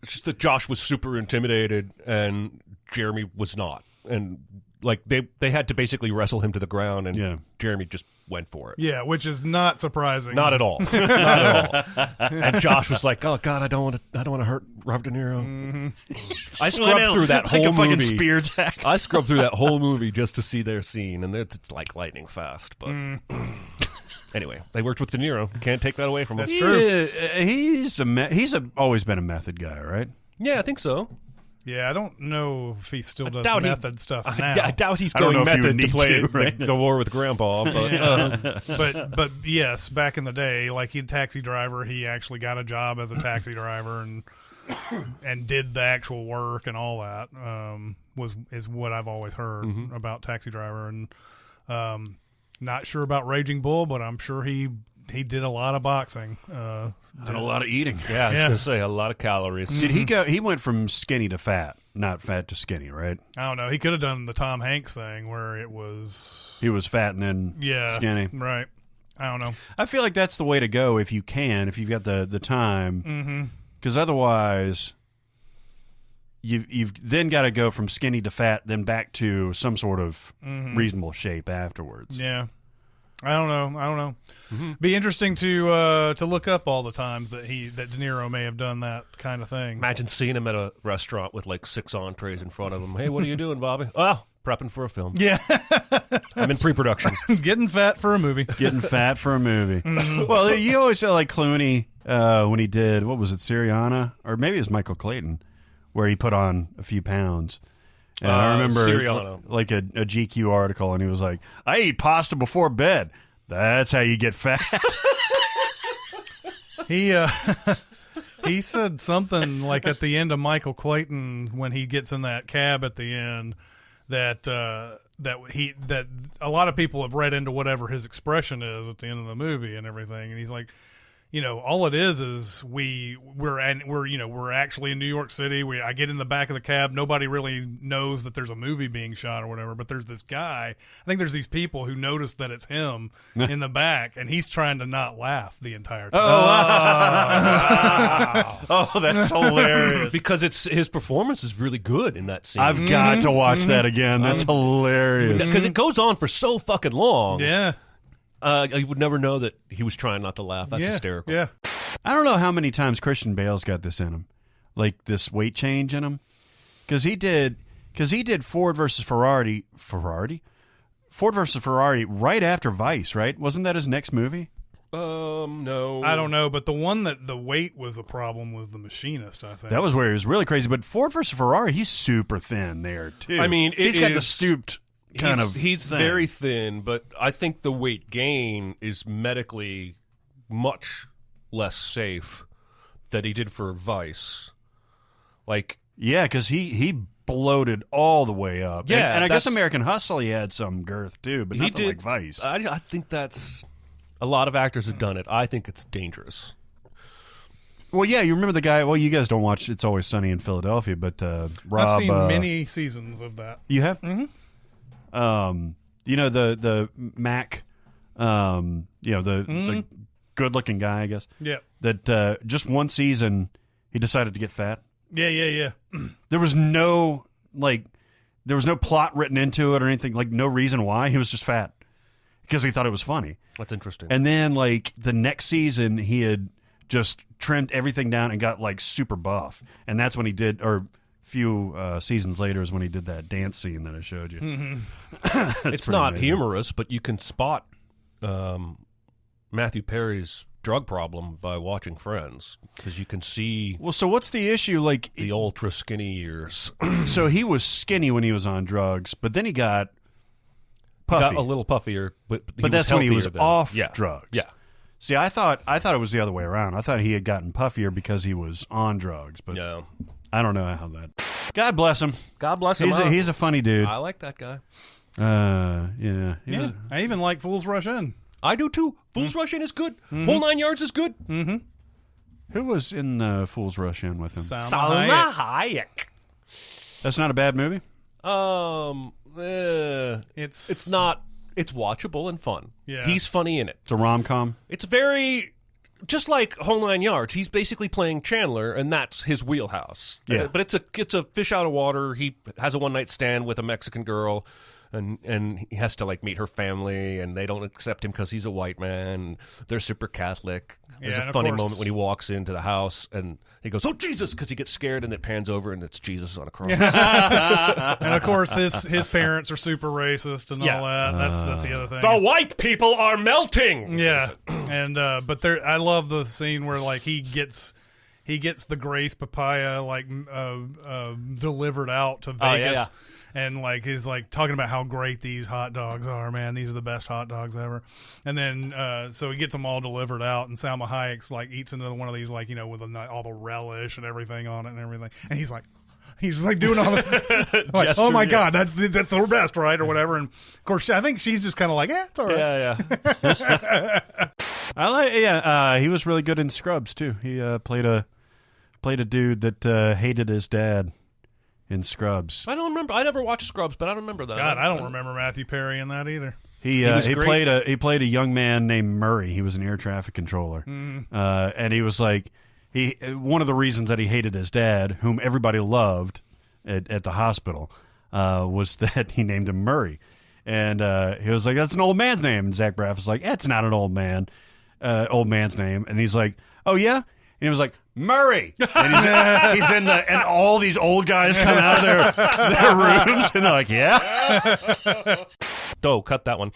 It's just that Josh was super intimidated and Jeremy was not, and like they had to basically wrestle him to the ground, and Jeremy just went for it. Yeah, which is not surprising. Not at all. Not at all. And Josh was like, "Oh God, I don't want to hurt Robert De Niro." Mm-hmm. I scrubbed through that whole like a movie. fucking spear attack. I scrubbed through that whole movie just to see their scene, and it's like lightning fast. But anyway, they worked with De Niro. Can't take that away from him. That's true. He's always been a method guy, right? Yeah, I think so. Yeah, I don't know if he still does method stuff now. I doubt he's going method to play the war with Grandpa. But but yes, back in the day, like he taxi driver, he actually got a job as a taxi driver and did the actual work and all that. Is what I've always heard about Taxi Driver, and not sure about Raging Bull, but I'm sure he did a lot of boxing. Did a lot of eating. Yeah, I was going to say, a lot of calories. Did he go? He went from skinny to fat, not fat to skinny, right? I don't know. He could have done the Tom Hanks thing where it was... He was fat and then skinny. Right. I don't know. I feel like that's the way to go if you can, if you've got the time. Because otherwise, you've then got to go from skinny to fat, then back to some sort of reasonable shape afterwards. Yeah. I don't know. Be interesting to look up all the times that De Niro may have done that kind of thing. Imagine seeing him at a restaurant with like 6 entrees in front of him. Hey, what are you doing, Bobby? Oh, prepping for a film. Yeah. I'm in pre-production. Getting fat for a movie. Getting fat for a movie. Well, you always say like Clooney when he did, what was it, Syriana? Or maybe it was Michael Clayton, where he put on a few pounds. And I remember like a GQ article, and he was like, I eat pasta before bed. That's how you get fat. He said something like at the end of Michael Clayton, when he gets in that cab at the end, that a lot of people have read into whatever his expression is at the end of the movie and everything. And he's like, all it is we're actually in New York City. I get in the back of the cab. Nobody really knows that there's a movie being shot or whatever, but there's this guy. I think there's these people who notice that it's him in the back, and he's trying to not laugh the entire time. Oh, that's hilarious. Because his performance is really good in that scene. I've got to watch that again. That's hilarious. Because it goes on for so fucking long. Yeah. I would never know that he was trying not to laugh. That's hysterical. Yeah. I don't know how many times Christian Bale's got this in him, like this weight change in him, because he did Ford versus Ferrari right after Vice, right? Wasn't that his next movie? No. I don't know, but the one that the weight was a problem was The Machinist, I think. That was where he was really crazy. But Ford versus Ferrari, he's super thin there too. I mean, he's got the stooped he's thin. very thin, but I think the weight gain is medically much less safe that he did for Vice. Like, yeah, because he bloated all the way up. Yeah, and I guess American Hustle he had some girth too, but nothing like Vice. I think that's a lot of actors have done it. I think it's dangerous. Well, yeah, you remember the guy. Well, you guys don't watch It's Always Sunny in Philadelphia, but Rob. I've seen many seasons of that. You have? Mm-hmm. You know the Mac, the good-looking guy, I guess. Yeah. That just one season he decided to get fat. Yeah. There was no plot written into it or anything. Like no reason why. He was just fat because he thought it was funny. That's interesting. And then like the next season he had just trimmed everything down and got like super buff, and that's when he did, or a few seasons later is when he did that dance scene that I showed you. Mm-hmm. It's not amazing. Humorous, but you can spot Matthew Perry's drug problem by watching Friends, because you can see. Well, so what's the issue? Like the ultra skinny years. So he was skinny when he was on drugs, but then he got puffy. He got a little puffier, but that's when he was off yeah. drugs. Yeah. See, I thought it was the other way around. I thought he had gotten puffier because he was on drugs, but no. I don't know how that. God bless him. God bless him. He's a funny dude. I like that guy. Yeah. I even like Fools Rush In. I do too. Fools Rush In is good. Whole 9 yards is good. Mm-hmm. Who was in Fools Rush In with him? Salma Hayek. That's not a bad movie. It's not. It's watchable and fun. Yeah. He's funny in it. It's a rom-com. It's very, just like Whole 9 Yards. He's basically playing Chandler, and that's his wheelhouse. Yeah. But it's a fish out of water. He has a one-night stand with a Mexican girl, and he has to like meet her family, and they don't accept him because he's a white man. They're super Catholic. There's a funny moment when he walks into the house and he goes, "Oh Jesus!" because he gets scared, and it pans over and it's Jesus on a cross. And of course, his parents are super racist and all that. That's the other thing. The white people are melting. Yeah, and but I love the scene where like he gets the Grace papaya like delivered out to Vegas. And like he's like talking about how great these hot dogs are, man. These are the best hot dogs ever. And then so he gets them all delivered out, and Salma Hayek's like eats into one of these like with all the relish and everything on it and everything. And he's like doing all the like, Gesture, oh my god, that's the best, right, or whatever. And of course, I think she's just kind of like, it's all right. Yeah. I like. He was really good in Scrubs too. He played a dude that hated his dad in Scrubs. I don't remember. I never watched Scrubs, but I don't remember that. God, I don't remember Matthew Perry in that either. He played a young man named Murray. He was an air traffic controller, and he was like one of the reasons that he hated his dad, whom everybody loved at the hospital, was that he named him Murray, and he was like, "That's an old man's name." And Zach Braff was like, "It's not an old man's name," and he's like, "Oh yeah." And he was like, Murray. And he's in and all these old guys come out of their rooms, and they're like, yeah. Oh, cut that one.